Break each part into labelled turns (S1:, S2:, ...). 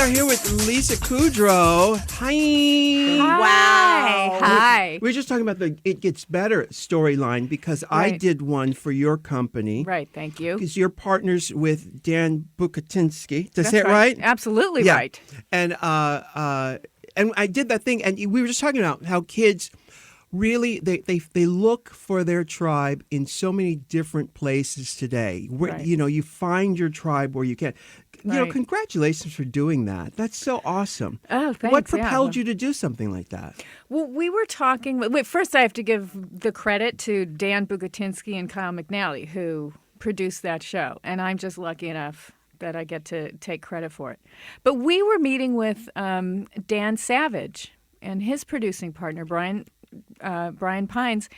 S1: are here with Lisa Kudrow. Hi.
S2: Wow.
S3: Hi.
S1: We're just talking about the It Gets Better storyline because I
S3: Right.
S1: did one for your company.
S3: Right, thank you.
S1: Because you're partners with Dan Bukatinsky. Did I
S3: That's
S1: say it right?
S3: Absolutely
S1: Yeah.
S3: right.
S1: And I did that thing, and we were just talking about how kids really they look for their tribe in so many different places today. Where,
S3: Right.
S1: you find your tribe where you can.
S3: Right.
S1: Congratulations for doing that. That's so awesome.
S3: Oh, thanks.
S1: What propelled you to do something like that?
S3: Well, we were talking. Wait, first I have to give the credit to Dan Bukatinsky and Kyle McNally, who produced that show. And I'm just lucky enough that I get to take credit for it. But we were meeting with Dan Savage and his producing partner, Brian Pines.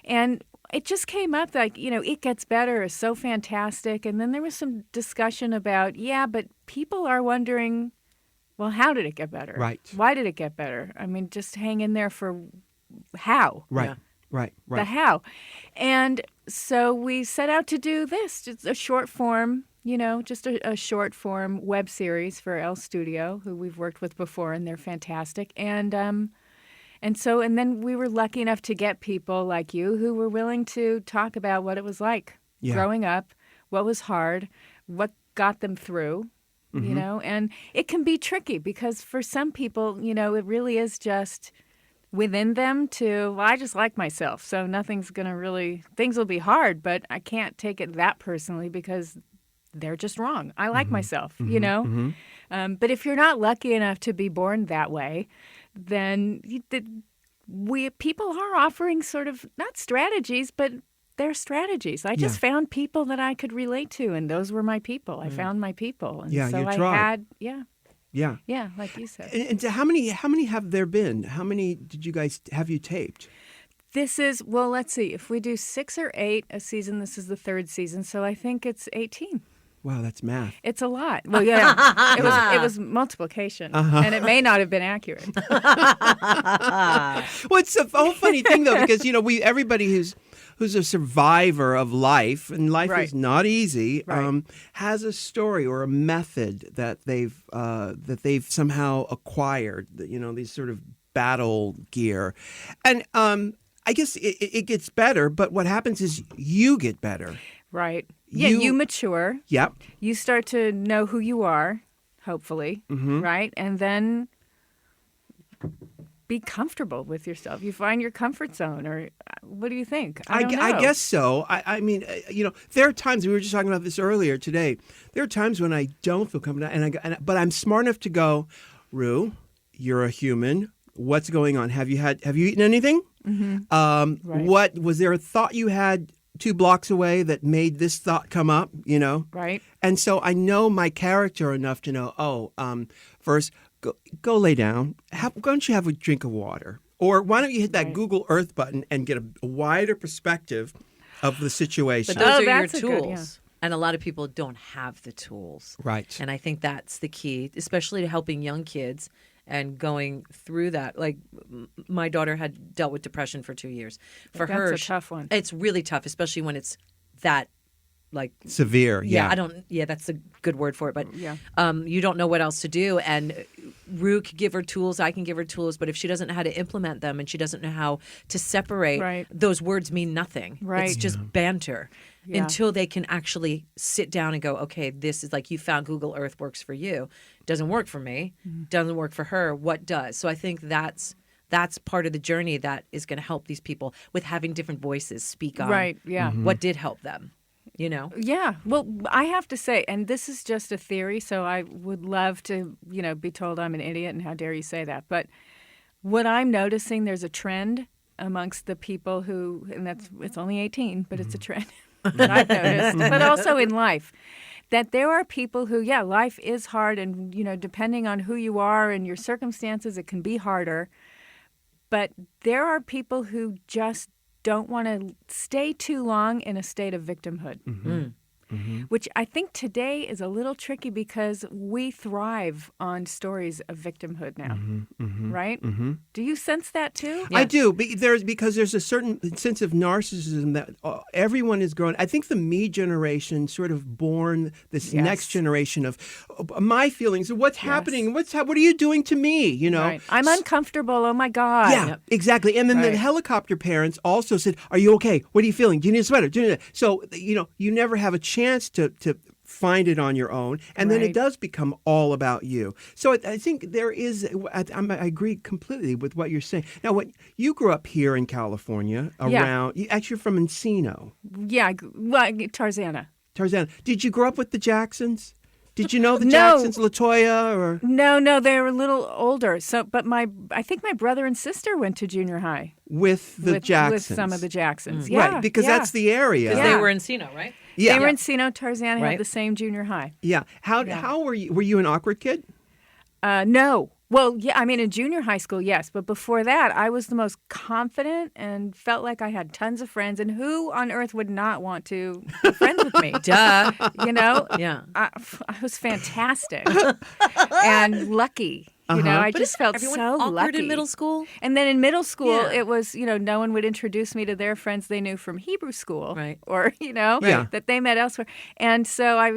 S3: And it just came up like, It Gets Better is so fantastic. And then there was some discussion about, but people are wondering, well, how did it get better?
S1: Right.
S3: Why did it get better? I mean, just hang in there for how.
S1: Right.
S2: Yeah.
S1: Right.
S3: The how. And so we set out to do this, just a short form, just a short form web series for El Studio, who we've worked with before, and they're fantastic. And then we were lucky enough to get people like you who were willing to talk about what it was like growing up, what was hard, what got them through, and it can be tricky because for some people, it really is just within them I just like myself. So things will be hard, but I can't take it that personally because they're just wrong. I like myself, But if you're not lucky enough to be born that way, then people are offering sort of not strategies, but they're strategies. I just found people that I could relate to, and those were my people. I found my people, and so
S1: your
S3: I
S1: tribe.
S3: had,
S1: Yeah.
S3: like you said.
S1: And how many have there been? How many did you guys have you taped?
S3: This is let's see. If we do 6 or 8 a season, this is the 3rd season, so I think it's 18.
S1: Wow, that's math.
S3: It's a lot. Well, yeah, it was multiplication, and it may not have been accurate.
S1: Well, it's a whole funny thing though, because everybody who's a survivor of life, and life
S3: Right.
S1: is not easy,
S3: Right.
S1: has a story or a method that they've somehow acquired. These sort of battle gear, and I guess it gets better. But what happens is you get better.
S3: Right. Yeah, you mature.
S1: Yep.
S3: You start to know who you are, hopefully, right? And then be comfortable with yourself. You find your comfort zone, or what do you think? I don't know.
S1: I guess so. I mean, there are times, we were just talking about this earlier today, there are times when I don't feel comfortable, but I'm smart enough to go, Ru, you're a human. What's going on? Have you eaten anything?
S3: Right.
S1: What was there a thought you had 2 blocks away that made this thought come up,
S3: Right.
S1: And so I know my character enough to know, first, go lay down. Why don't you have a drink of water? Or why don't you hit that
S3: Right.
S1: Google Earth button and get a wider perspective of the situation?
S2: But those are your
S3: that's a good,
S2: tools. And a lot of people don't have the tools.
S1: Right.
S2: And I think that's the key, especially to helping young kids and going through that. Like my daughter had dealt with depression for 2 years. For her,
S3: That's a tough one.
S2: It's really tough, especially when it's that
S1: Severe, yeah.
S2: That's a good word for it, but
S3: Yeah.
S2: you don't know what else to do. And Ru could give her tools, I can give her tools, but if she doesn't know how to implement them and she doesn't know how to separate,
S3: Right.
S2: those words mean nothing.
S3: Right.
S2: It's just banter
S3: Yeah.
S2: until they can actually sit down and go, okay, this is like you found Google Earth works for you. Doesn't work for me. Doesn't work for her. What does? So I think that's part of the journey that is going to help these people with having different voices speak on
S3: Right, yeah.
S2: what did help them.
S3: Yeah. Well, I have to say, and this is just a theory, so I would love to, be told I'm an idiot, and how dare you say that. But what I'm noticing, there's a trend amongst the people who, and it's only 18, but it's a trend that I've noticed, but also in life, that there are people who, life is hard, and, depending on who you are and your circumstances, it can be harder. But there are people who just don't want to stay too long in a state of victimhood. which I think today is a little tricky because we thrive on stories of victimhood now, right? Do you sense that too?
S1: I do. Because there's a certain sense of narcissism that everyone is growing. I think the me generation sort of born this next generation of my feelings. What's happening? What are you doing to me? You know,
S3: Right. I'm uncomfortable. Oh my God.
S1: Yeah, exactly. And then the helicopter parents also said, "Are you okay? What are you feeling? Do you need a sweater? Do you need a-" So you never have a chance to find it on your own, and then it does become all about you. So I think there is. I agree completely with what you're saying. Now, when you grew up here in California, around you actually from Encino.
S3: Yeah. Well, Tarzana.
S1: Tarzana. Did you grow up with the Jacksons? Did you know the Jacksons, LaToya, or
S3: No, they were a little older. So, but I think my brother and sister went to junior high
S1: with the Jacksons,
S3: with some of the Jacksons. Yeah,
S1: right? Because that's the area.
S2: Because they were in Encino, right?
S1: Yeah,
S3: they were in Encino. Tarzana had the same junior high.
S1: Yeah. How were you? Were you an awkward kid?
S3: No. Well, yeah, I mean, in junior high school, yes. But before that, I was the most confident and felt like I had tons of friends. And who on earth would not want to be friends with me?
S2: Duh.
S3: You know?
S2: Yeah.
S3: I was fantastic and lucky. You know, I just felt
S2: everyone
S3: so
S2: awkward
S3: lucky.
S2: in middle school?
S3: And then in middle school, it was, no one would introduce me to their friends they knew from Hebrew school.
S2: Right.
S3: Or, that they met elsewhere. And so I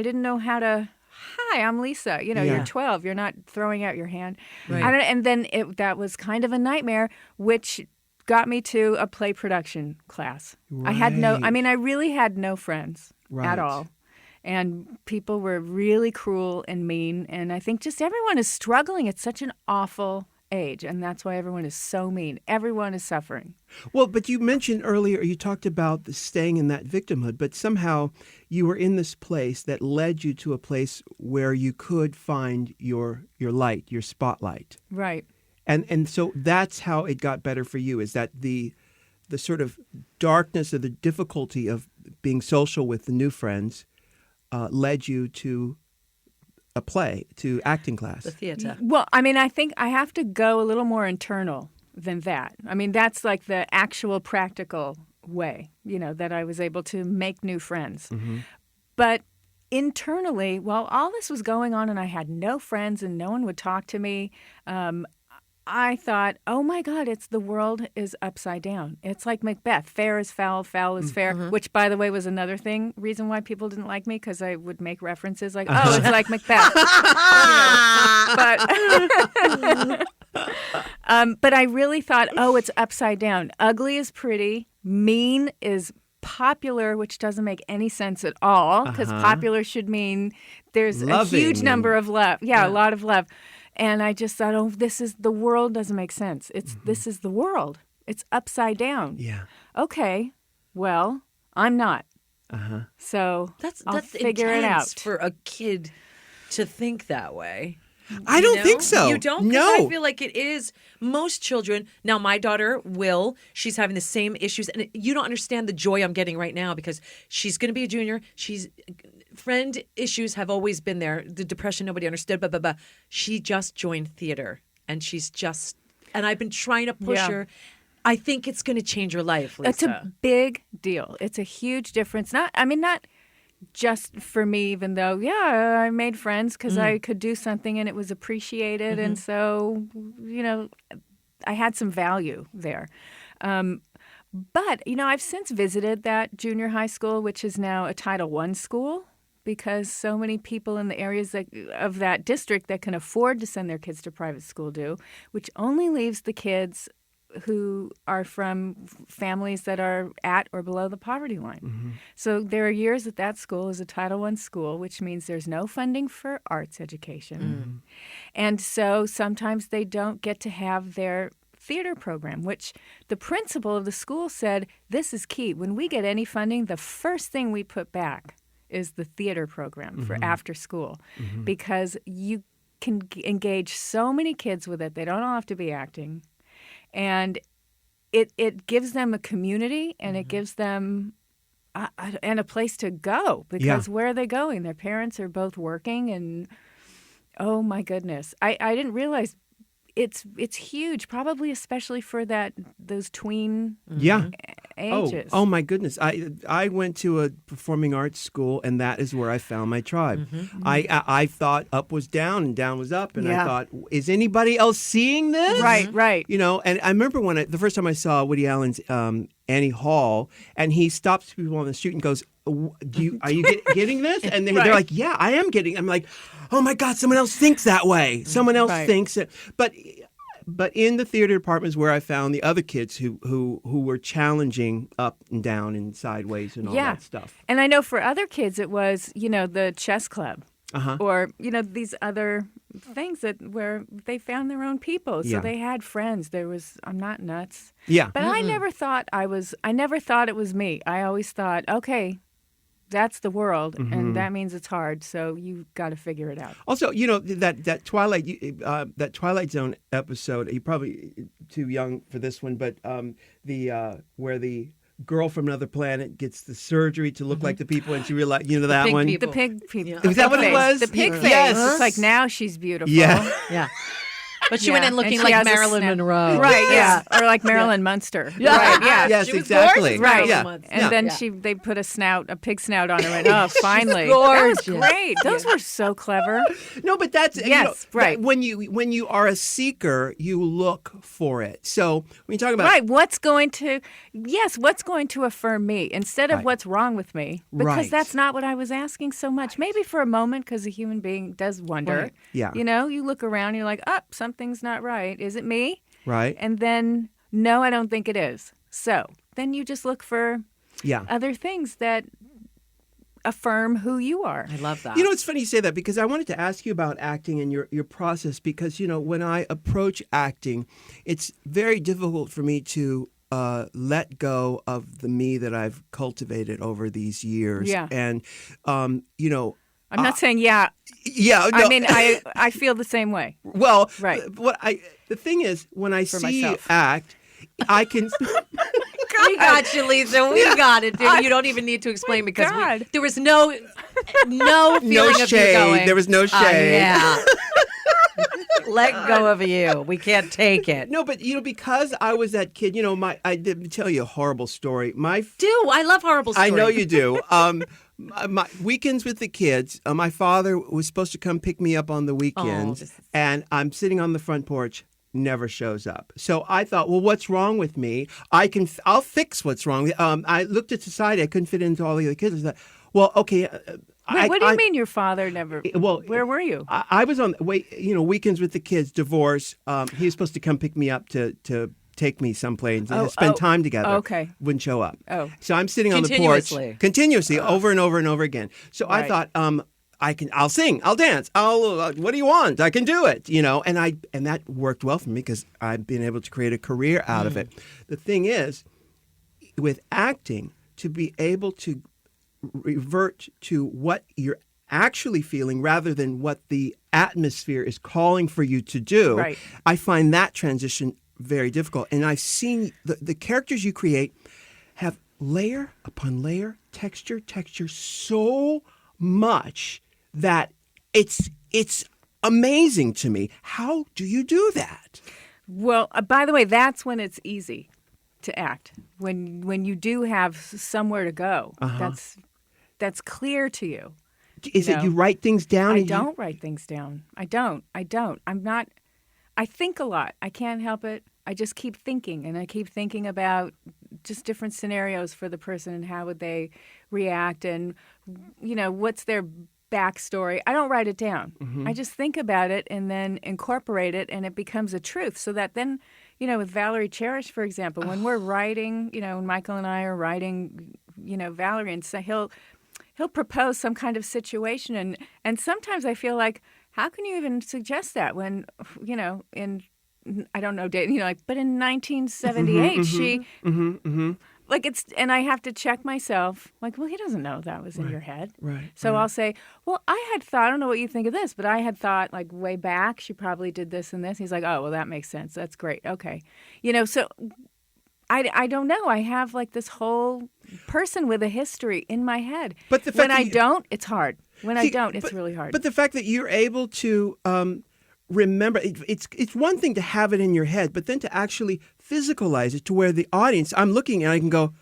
S3: didn't know how to... Hi, I'm Lisa. You're 12. You're not throwing out your hand.
S2: Right.
S3: And then that was kind of a nightmare, which got me to a play production class.
S1: Right.
S3: I really had no friends
S1: Right.
S3: at all. And people were really cruel and mean. And I think just everyone is struggling at such an awful age. And that's why everyone is so mean. Everyone is suffering.
S1: Well, but you mentioned earlier, you talked about staying in that victimhood, but somehow you were in this place that led you to a place where you could find your light, your spotlight.
S3: Right.
S1: And so that's how it got better for you, is that the sort of darkness or the difficulty of being social with the new friends led you to a play, to acting class.
S2: The theater.
S3: Well, I think I have to go a little more internal than that. That's like the actual practical way, that I was able to make new friends.
S1: Mm-hmm.
S3: But internally, while all this was going on and I had no friends and no one would talk to me, I thought, oh my God, the world is upside down. It's like Macbeth. Fair is foul, foul is fair, which, by the way, was another reason why people didn't like me, because I would make references like, oh, it's like Macbeth. But I really thought, oh, it's upside down. Ugly is pretty. Mean is popular, which doesn't make any sense at all, because popular should mean there's
S1: loving.
S3: A huge number of love. Yeah, a lot of love. And I just thought, oh, the world doesn't make sense. This is the world. It's upside down.
S1: Yeah.
S3: Okay, well, I'm not. So I'll figure it out.
S2: For a kid to think that way.
S1: I don't think so.
S2: You don't?
S1: No.
S2: I feel like it is. Most children, now my daughter, Will, she's having the same issues. And you don't understand the joy I'm getting right now, because she's going to be a junior. Friend issues have always been there. The depression, nobody understood, blah, blah, blah. She just joined theater, and and I've been trying to push her. I think it's going to change her life, Lisa.
S3: It's a big deal. It's a huge difference. Not just for me, even though, I made friends because I could do something and it was appreciated. And so, I had some value there. But, I've since visited that junior high school, which is now a Title I school, because so many people in the areas of that district that can afford to send their kids to private school do, which only leaves the kids who are from families that are at or below the poverty line. So there are years that school is a Title I school, which means there's no funding for arts education. And so sometimes they don't get to have their theater program, which the principal of the school said, this is key. When we get any funding, the first thing we put back is the theater program for after school, because you can engage so many kids with it. They don't all have to be acting. And it gives them a community, and it gives them and a place to go, because where are they going? Their parents are both working, and oh my goodness. I didn't realize it's huge, probably especially for those tween
S1: Yeah.
S3: ages.
S1: Oh my goodness! I went to a performing arts school, and that is where I found my tribe. I thought up was down and down was up, and I
S3: Yeah.
S1: thought, is anybody else seeing this?
S3: Right.
S1: You know, and I remember when the first time I saw Woody Allen's Annie Hall, and he stops people on the street and goes, are you getting this? And they're
S3: Right.
S1: like, yeah, I am getting. I'm like, oh my God, someone else thinks that way. Someone else
S3: Right.
S1: thinks it. But in the theater departments where I found the other kids who were challenging up and down and sideways and all that stuff.
S3: And I know for other kids it was, the chess club.
S1: Uh-huh.
S3: Or, these other things where they found their own people. So
S1: Yeah.
S3: they had friends. I'm not nuts.
S1: Yeah.
S3: But I never thought I never thought it was me. I always thought, okay, that's the world, and that means it's hard. So you got to figure it out.
S1: Also, that Twilight Zone episode. You're probably too young for this one, but where the girl from another planet gets the surgery to look like the people, and she realized, that
S2: pig
S1: one.
S2: people.
S3: The pig people.
S2: Yeah.
S1: Is that what it was?
S3: The pig face.
S1: Yes.
S3: It's like now she's beautiful.
S1: Yeah.
S2: Yeah. But she
S3: Yeah,
S2: went in
S3: and
S2: looking
S3: she
S2: like
S3: has a
S2: Marilyn
S3: snap.
S2: Monroe.
S3: Right, yeah. Or like Marilyn Munster.
S2: Yeah.
S3: Right, yeah.
S1: Yes,
S2: She was
S1: exactly.
S2: gorgeous,
S3: Right.
S2: Marilyn
S1: Yeah.
S2: Monroe.
S3: And
S1: Yeah.
S3: then they put a pig snout on her, and finally, that
S2: gorgeous.
S3: was great. Those were so clever.
S1: No, but that's
S3: Yes, right.
S1: When you are a seeker, you look for it. So when you talk about
S3: Right, what's going to affirm me instead of
S1: Right.
S3: what's wrong with me? Because
S1: Right.
S3: that's not what I was asking so much. Maybe for a moment, because a human being does wonder.
S2: Right.
S1: Yeah.
S3: You look around, you're like, something's not right. Is it me?
S1: right,
S3: And then, no, I don't think it is. So then you just look for
S1: yeah.
S3: other things that affirm who you are.
S2: I love that.
S1: It's funny you say that because I wanted to ask you about acting and your process because, when I approach acting, it's very difficult for me to let go of the me that I've cultivated over these years.
S3: Yeah.
S1: And,
S3: I'm not saying, yeah.
S1: yeah. No,
S3: I mean, I feel the same way.
S1: well,
S3: Right.
S1: the thing is, when I see you
S3: myself.
S1: act, I can.
S2: we got you, Lisa. We got it, dude. You don't even need to explain because
S3: God.
S2: there was no feeling of you
S1: shade.
S2: going.
S1: There was no shade.
S2: Yeah. Let go of you. We can't take it.
S1: No, but because I was that kid, I did tell you a horrible story.
S2: I love horrible stories.
S1: I know you do. My weekends with the kids, my father was supposed to come pick me up on the weekends, and I'm sitting on the front porch, never shows up. So I thought, well, what's wrong with me? I'll fix what's wrong. I looked at society. I couldn't fit into all the other kids. I thought, well, okay.
S3: Wait, what do you mean your father never?
S1: Well,
S3: where were you?
S1: I was on weekends with the kids, divorce. He was supposed to come pick me up to take me someplace and spend time together.
S3: Okay.
S1: Wouldn't show up.
S3: Oh.
S1: So I'm sitting on the porch continuously over and over and over again. So I
S3: Right.
S1: thought, I'll sing, I'll dance, what do you want? I can do it, and that worked well for me because I've been able to create a career out of it. The thing is, with acting, to be able to revert to what you're actually feeling rather than what the atmosphere is calling for you to do,
S3: Right.
S1: I find that transition very difficult. And I've seen the characters you create have layer upon layer, texture so much that it's amazing to me. How do you do that?
S3: Well, by the way, that's when it's easy to act. When you do have somewhere to go, that's clear to you.
S1: Is it you write things down?
S3: I don't write things down. I don't. I'm not. I think a lot. I can't help it. I just keep thinking, and I keep thinking about just different scenarios for the person and how would they react, and what's their backstory. I don't write it down. I just think about it and then incorporate it, and it becomes a truth. So that then, with Valerie Cherish, for example, when we're writing, when Michael and I are writing, Valerie, and so he'll propose some kind of situation, and sometimes I feel like, how can you even suggest that when, in, I don't know, but in 1978, she, like and I have to check myself, like, well, he doesn't know that was in your head.
S1: Right.
S3: So I'll say, well, I had thought, I don't know what you think of this, but I had thought, like, way back, she probably did this and this. He's like, oh, well, that makes sense. That's great. Okay. So I don't know. I have, like, this whole person with a history in my head.
S1: But the fact
S3: when
S1: that
S3: I don't, it's hard. When I don't, it's really hard.
S1: But the fact that you're able to remember. It's one thing to have it in your head, but then to actually physicalize it to where the audience, I'm looking and I can go,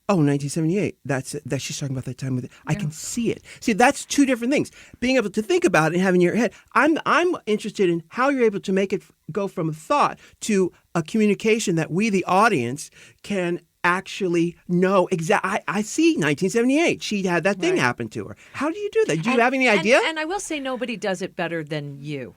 S1: oh, 1978. That she's talking about that time with it. I can see it. See, that's two different things. Being able to think about it and having it in your head. I'm interested in how you're able to make it go from a thought to a communication that we, the audience, can actually know exactly. I see 1978. She had that thing happen to her. How do you do that? Do you have any idea?
S2: And I will say nobody does it better than you.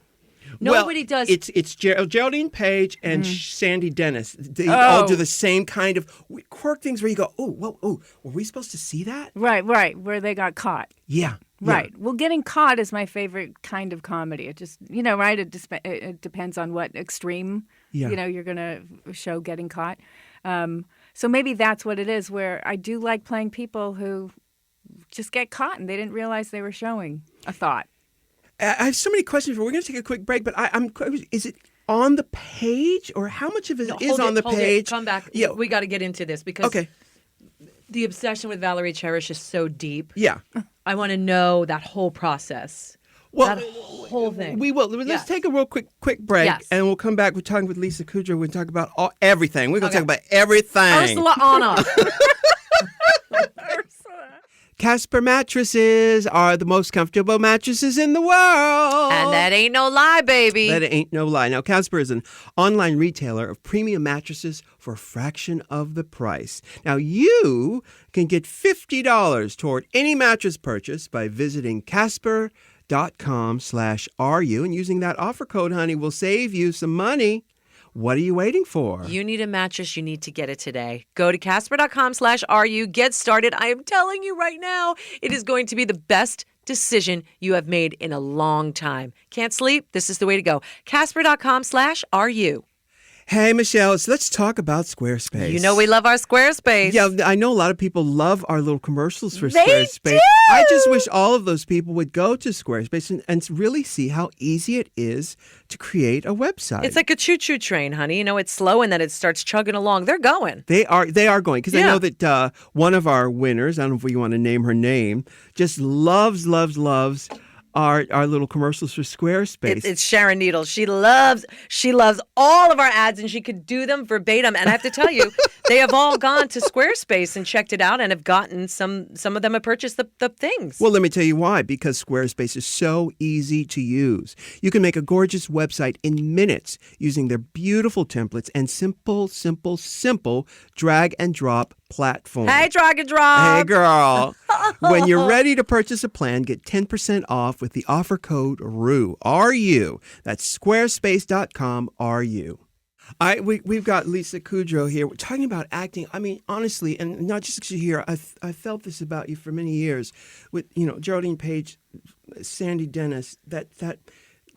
S2: Nobody does.
S1: It's Geraldine Page and Sandy Dennis. They all do the same kind of quirk things where you go, were we supposed to see that?
S3: Right, where they got caught.
S1: Yeah.
S3: Right. Well, getting caught is my favorite kind of comedy. It just, right, it depends on what extreme, you're going to show getting caught. So maybe that's what it is, where I do like playing people who just get caught and they didn't realize they were showing a thought.
S1: I have so many questions. We're going to take a quick break, but I'm. Is it on the page, or how much of it is on the page?
S2: Come back.
S1: Yeah.
S2: We got to get into this because the obsession with Valerie Cherish is so deep.
S1: Yeah.
S2: I want to know that whole process.
S1: Well,
S2: that whole thing.
S1: We will. Let's take a real quick break, and we'll come back. We're talking with Lisa Kudrow. We'll talk about everything. We're going to talk about everything.
S2: Ursula Anna.
S1: Casper mattresses are the most comfortable mattresses in the world.
S2: And that ain't no lie, baby.
S1: That ain't no lie. Now, Casper is an online retailer of premium mattresses for a fraction of the price. Now, you can get $50 toward any mattress purchase by visiting Casper.com/RU, and using that offer code, honey, will save you some money. What are you waiting for?
S2: You need a mattress. You need to get it today. Go to Casper.com/RU. Get started. I am telling you right now, it is going to be the best decision you have made in a long time. Can't sleep? This is the way to go. Casper.com/RU.
S1: Hey, Michelle, so let's talk about Squarespace.
S2: You know we love our Squarespace.
S1: Yeah, I know a lot of people love our little commercials for
S3: They
S1: Squarespace.
S3: do!
S1: I just wish all of those people would go to Squarespace and really see how easy it is to create a website.
S2: It's like a choo-choo train, honey. It's slow and then it starts chugging along. They're going.
S1: They are going, because I know that one of our winners, I don't know if you want to name her name, just loves our little commercials for Squarespace.
S2: It's Sharon Needles. She loves all of our ads, and she could do them verbatim. And I have to tell you, they have all gone to Squarespace and checked it out and have gotten some of them have purchased the things.
S1: Well, let me tell you why. Because Squarespace is so easy to use. You can make a gorgeous website in minutes using their beautiful templates and simple drag and drop platform.
S2: Hey, drag and drop.
S1: Hey, girl. When you're ready to purchase a plan, get 10% off with the offer code RU. R-U. That's squarespace.com, RU. We've got Lisa Kudrow here. We're talking about acting. I mean, honestly, and not just because you're here, I felt this about you for many years with, Geraldine Page, Sandy Dennis, that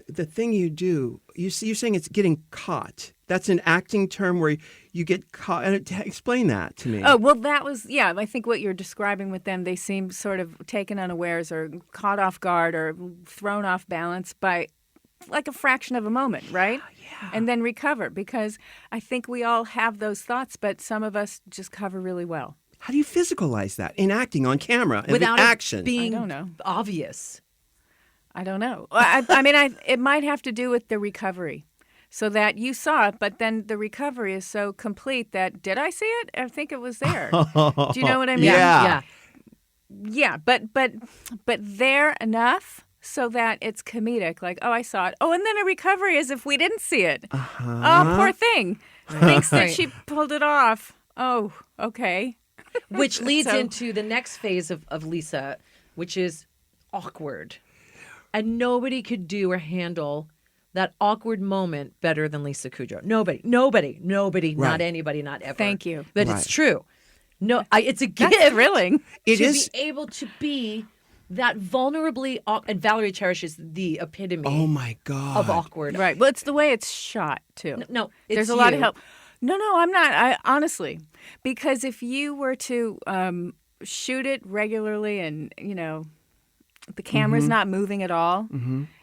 S1: the thing you do, you're saying it's getting caught. That's an acting term where you get caught. Explain that to me.
S3: Oh, well, that was, I think what you're describing with them, they seem sort of taken unawares or caught off guard or thrown off balance by like a fraction of a moment, right?
S1: Yeah.
S3: And then recover, because I think we all have those thoughts, but some of us just cover really well.
S1: How do you physicalize that in acting on camera and
S2: without
S1: action?
S2: It being
S3: I don't know.
S2: Obvious?
S3: I don't know. I mean, it might have to do with the recovery. So that you saw it, but then the recovery is so complete that, did I see it? I think it was there. Do you know what I mean?
S1: Yeah.
S3: Yeah, but there enough so that it's comedic. Like, oh, I saw it. Oh, and then a recovery is if we didn't see it. Oh, poor thing. Thinks that she pulled it off. Oh, okay.
S2: Which leads into the next phase of Lisa, which is awkward. And nobody could do or handle that awkward moment better than Lisa Kudrow. Nobody,
S1: right.
S2: Not anybody, not ever.
S3: Thank you.
S2: But
S1: Right.
S2: it's true. No, it's a gift.
S3: That's thrilling.
S1: It
S2: to
S1: is.
S2: be able to be that vulnerably, and Valerie Cherish is the epitome
S1: Oh my God.
S2: of awkward.
S3: Right. Well, it's the way it's shot, too.
S2: No, it's
S3: There's a lot of
S2: you.
S3: help. No, I'm not. Honestly, because if you were to shoot it regularly and, the camera's not moving at all,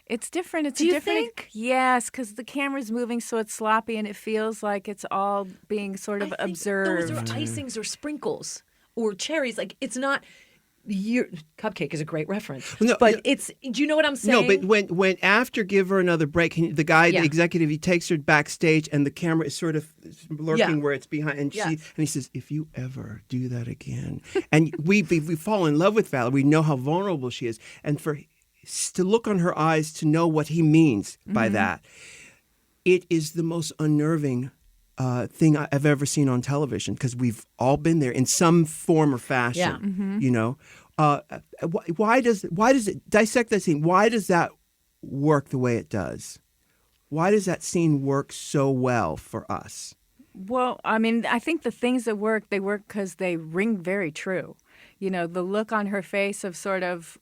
S3: it's different. It's
S2: Do
S3: a
S2: you
S3: different.
S2: think?
S3: Yes, because the camera's moving, so it's sloppy, and it feels like it's all being sort of
S2: I think
S3: observed.
S2: Those are icings or sprinkles or cherries. Like, it's not. Cupcake is a great reference.
S1: No,
S2: but it's, do you know what I'm saying?
S1: No, but when after Give Her Another Break, the guy, the executive, he takes her backstage and the camera is sort of lurking where it's behind, and and he says, "If you ever do that again," and we fall in love with Valerie. We know how vulnerable she is, and to look on her eyes to know what he means by that, it is the most unnerving thing I've ever seen on television, because we've all been there in some form or fashion. You know, why does it dissect that scene? Why does that work the way it does? Why does that scene work so well for us?
S3: Well, I mean, I think the things that work, they work because they ring very true. You know, the look on her face of sort of,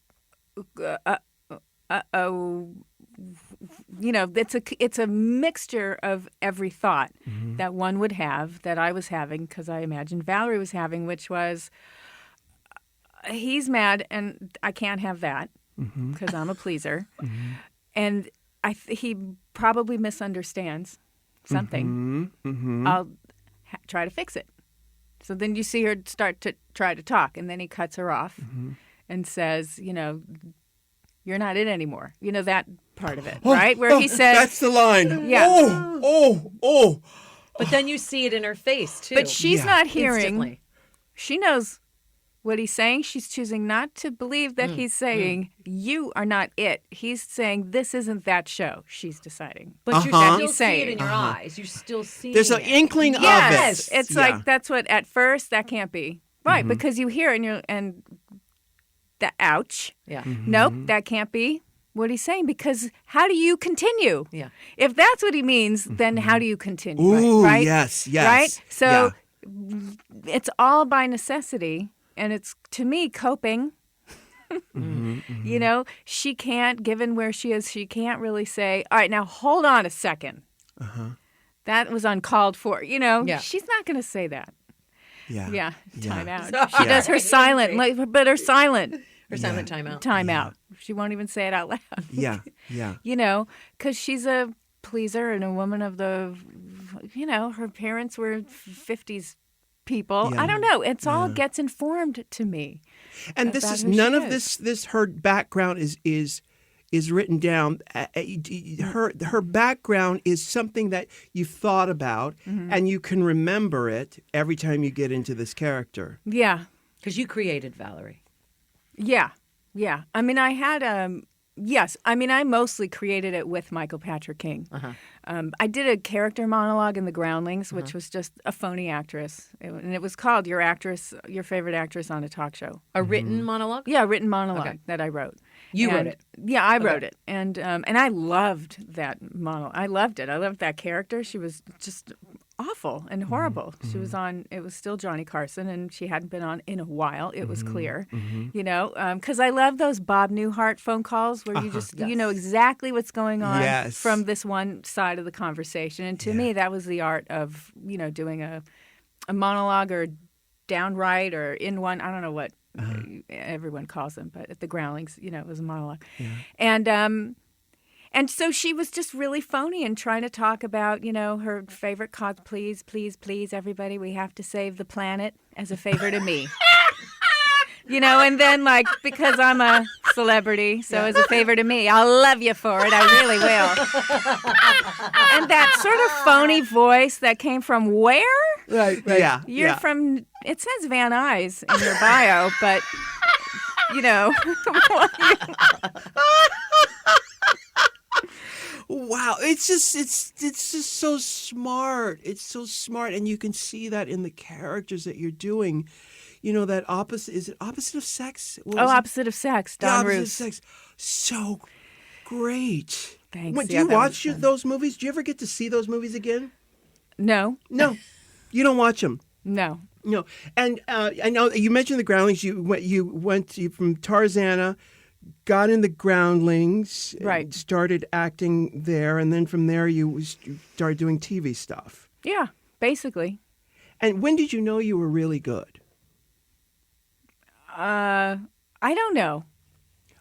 S3: you know, it's a mixture of every thought that one would have, that I was having, because I imagined Valerie was having, which was, he's mad and I can't have that because I'm a pleaser. And he probably misunderstands something. I'll try to fix it. So then you see her start to try to talk, and then he cuts her off and says, you know, "You're not it anymore." You know, that part of it, right? Where he says...
S1: That's the line.
S3: Yeah.
S1: Oh.
S2: But then you see it in her face, too.
S3: But she's not hearing.
S2: Instantly.
S3: She knows what he's saying. She's choosing not to believe that he's saying, you are not it. He's saying, this isn't that show. She's deciding.
S2: But you still see it in your eyes. You're still seeing
S1: There's an inkling of it.
S3: Yes. It's like, that's what, at first, that can't be. Right, because you hear it and the ouch.
S2: Yeah.
S3: Nope, that can't be what he's saying, because how do you continue?
S2: Yeah.
S3: If that's what he means, then how do you continue?
S1: Ooh,
S3: right?
S1: yes.
S3: Right? So it's all by necessity, and it's, to me, coping. You know, she can't, given where she is, she can't really say, all right, now hold on a second. That was uncalled for. You know, she's not going to say that. Yeah, time out. She does her silent, but her silent.
S2: Her silent timeout.
S3: Timeout. She won't even say it out loud.
S1: Yeah.
S3: You know, because she's a pleaser and a woman of the, you know, her parents were 50s people. I don't know. It's all gets informed to me.
S1: And this is none of this her background is written down. Her background is something that you've thought about and you can remember it every time you get into this character.
S3: Yeah.
S2: Because you created Valerie.
S3: Yeah. I mean, I had yes. I mean, I mostly created it with Michael Patrick King. I did a character monologue in The Groundlings, which was just a phony actress, and it was called "Your Favorite Actress on a Talk Show."
S2: A written monologue?
S3: Yeah, a written monologue that I wrote.
S2: You wrote it?
S3: Yeah, I wrote it, and I loved that monologue. I loved it. I loved that character. She was just awful and horrible. She was on. It was still Johnny Carson, and she hadn't been on in a while. It was clear, you know, because I love those Bob Newhart phone calls where you just you know exactly what's going on from this one side of the conversation. And to me, that was the art of, you know, doing a monologue or downright or in one. I don't know what everyone calls them, but at the Groundlings, you know, it was a monologue, And so she was just really phony and trying to talk about, you know, her favorite cause. Please, everybody, we have to save the planet as a favor to me. You know, and then, like, because I'm a celebrity, so as a favor to me, I'll love you for it. I really will. And that sort of phony voice that came from where?
S1: Right. Yeah.
S3: You're from, it says Van Nuys in your bio, but, you know.
S1: Wow, it's just so smart. It's so smart, and you can see that in the characters that you're doing. You know, that opposite of sex?
S3: Opposite of Sex. Don
S1: Opposite
S3: Roos.
S1: of Sex. So great.
S3: Thanks.
S1: Do you watch those movies? Do you ever get to see those movies again?
S3: No.
S1: No, you don't watch them.
S3: No.
S1: And I know you mentioned the Groundlings. You went from Tarzana. Got in the Groundlings,
S3: right?
S1: Started acting there, and then from there you started doing TV stuff.
S3: Yeah, basically.
S1: And when did you know you were really good?
S3: I don't know.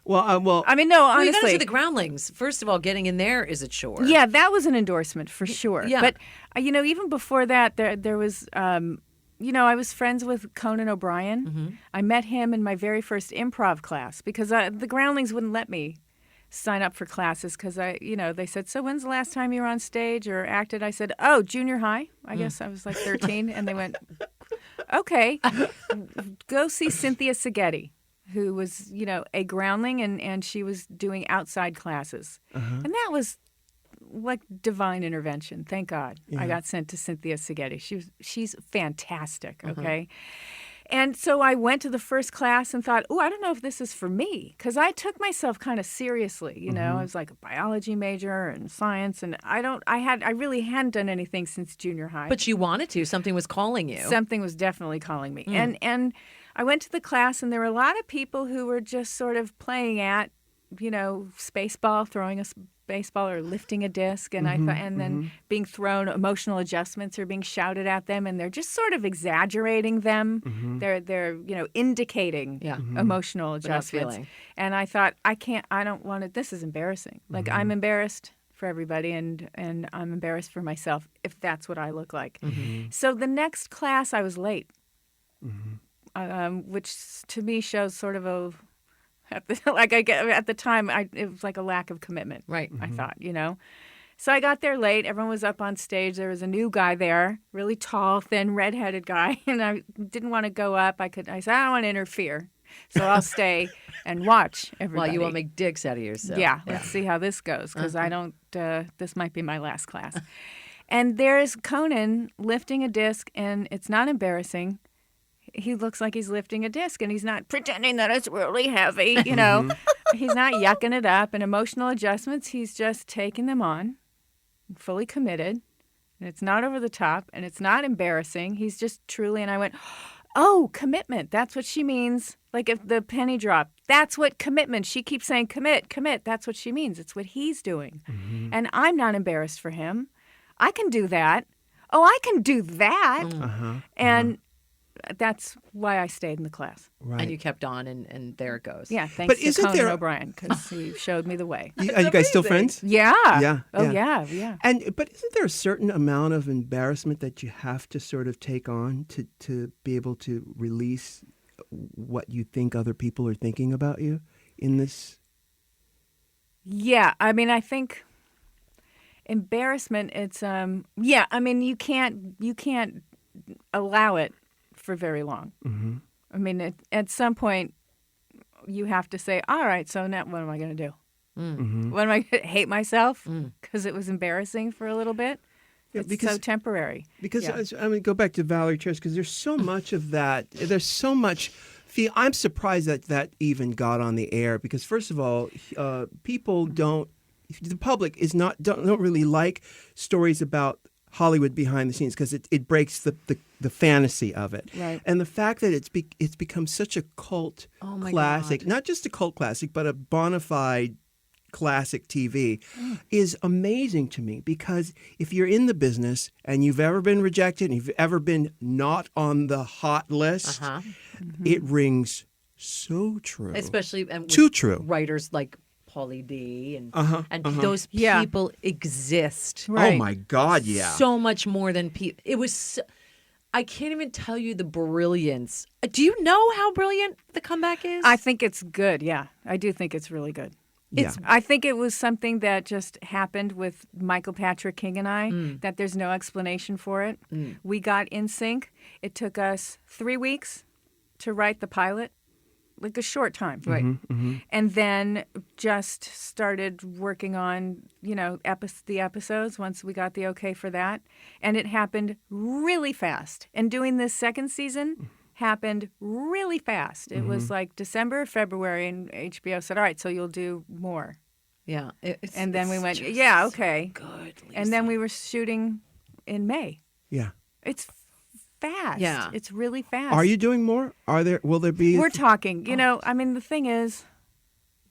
S1: Well,
S3: I mean, no, honestly.
S2: You got into the Groundlings. First of all, getting in there is a chore.
S3: Yeah, that was an endorsement for sure.
S2: Yeah.
S3: But you know, even before that, there was I was friends with Conan O'Brien. I met him in my very first improv class because the Groundlings wouldn't let me sign up for classes because they said, so when's the last time you were on stage or acted? I said, oh, junior high. I guess I was like 13. And they went, okay, go see Cynthia Seghetti, who was, a Groundling, and she was doing outside classes. And that was like divine intervention. Thank God I got sent to Cynthia Seghetti. She's fantastic, okay? And so I went to the first class and thought, I don't know if this is for me, because I took myself kind of seriously. I was like a biology major and science, and I really hadn't done anything since junior high.
S2: But you wanted to. Something was calling you.
S3: Something was definitely calling me. And I went to the class, and there were a lot of people who were just sort of playing at, spaceball, throwing a baseball or lifting a disc, and then being thrown emotional adjustments are being shouted at them, and they're just sort of exaggerating them. They're indicating emotional adjustments. And I thought, I don't want it. This is embarrassing. Like I'm embarrassed for everybody, and I'm embarrassed for myself if that's what I look like. So the next class I was late, which to me shows sort of a at the time, it was like a lack of commitment.
S2: Right.
S3: I thought, So I got there late. Everyone was up on stage. There was a new guy there, really tall, thin, redheaded guy, and I didn't want to go up. I said, I don't want to interfere, so I'll stay and watch everybody.
S2: Well, you won't make dicks out of yourself.
S3: Yeah, let's see how this goes, because I don't. This might be my last class. And there's Conan lifting a disc, and it's not embarrassing. He looks like he's lifting a disc, and he's not pretending that it's really heavy, He's not yucking it up. And emotional adjustments, he's just taking them on, fully committed. And it's not over the top, and it's not embarrassing. He's just truly, and I went, oh, commitment. That's what she means. Like if the penny dropped, that's what commitment. She keeps saying commit. That's what she means. It's what he's doing. And I'm not embarrassed for him. I can do that. Oh, I can do that. And that's why I stayed in the class.
S1: Right.
S2: And you kept on, and there it goes.
S3: Yeah, thanks to Conan O'Brien, because he showed me the way.
S1: You guys still friends?
S3: Yeah.
S1: Yeah.
S3: Oh, yeah.
S1: But isn't there a certain amount of embarrassment that you have to sort of take on to be able to release what you think other people are thinking about you in this?
S3: Yeah, I mean, I think embarrassment, it's you can't allow it for very long. I mean, at some point, you have to say, all right, so now what am I going to do? What am I going to hate myself because it was embarrassing for a little bit? Yeah, it's so temporary.
S1: Because, go back to Valerie Cherish, because there's so much of that. There's so much. I'm surprised that even got on the air, because, first of all, people don't, the public don't really like stories about Hollywood behind the scenes, because it breaks the fantasy of it.
S3: Right.
S1: And the fact that it's become such a cult classic,
S2: God.
S1: not just a cult classic, but a bona fide classic TV, is amazing to me. Because if you're in the business and you've ever been rejected and you've ever been not on the hot list, it rings so true.
S2: Especially
S1: too true.
S2: Writers like Pauly D and those people exist.
S3: Right.
S1: Oh my God, yeah.
S2: So much more than people. It was. I can't even tell you the brilliance. Do you know how brilliant the comeback is?
S3: I think it's good. Yeah, I do think it's really good. I think it was something that just happened with Michael Patrick King and I, that there's no explanation for it. We got in sync. It took us 3 weeks to write the pilot. Like a short time.
S2: Right.
S3: And then just started working on, the episodes once we got the okay for that. And it happened really fast. And doing this second season happened really fast. It was like December, February, and HBO said, all right, so you'll do more.
S2: Yeah.
S3: And then we went, yeah, okay.
S2: Good, Lisa.
S3: And then we were shooting in May.
S1: Yeah.
S3: It's fast.
S2: Yeah.
S3: It's really fast.
S1: Are you doing more? Will there be?
S3: We're talking. I mean, the thing is,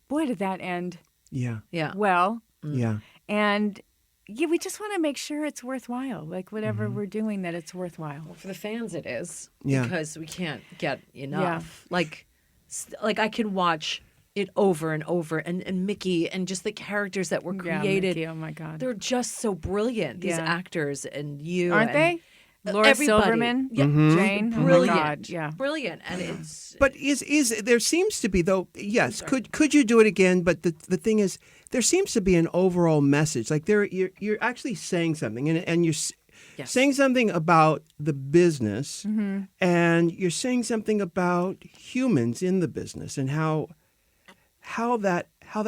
S3: boy, did that end
S1: Yeah.
S3: well.
S1: Yeah.
S3: And we just want to make sure it's worthwhile. Like whatever we're doing, that it's worthwhile.
S2: Well, for the fans, it is.
S1: Yeah.
S2: Because we can't get enough. Yeah. Like I can watch it over and over, and Mickey and just the characters that were created.
S3: Mickey, oh my God.
S2: They're just so brilliant. These actors and you.
S3: Aren't they? Laura
S2: Everybody.
S3: Silverman,
S2: Yeah.
S3: Jane, oh my
S2: Brilliant.
S3: God, yeah.
S2: Brilliant. And it's
S1: But is there seems to be, though, yes, could you do it again? But the thing is, there seems to be an overall message. Like you're actually saying something, and you're saying something about the business, and you're saying something about humans in the business and how that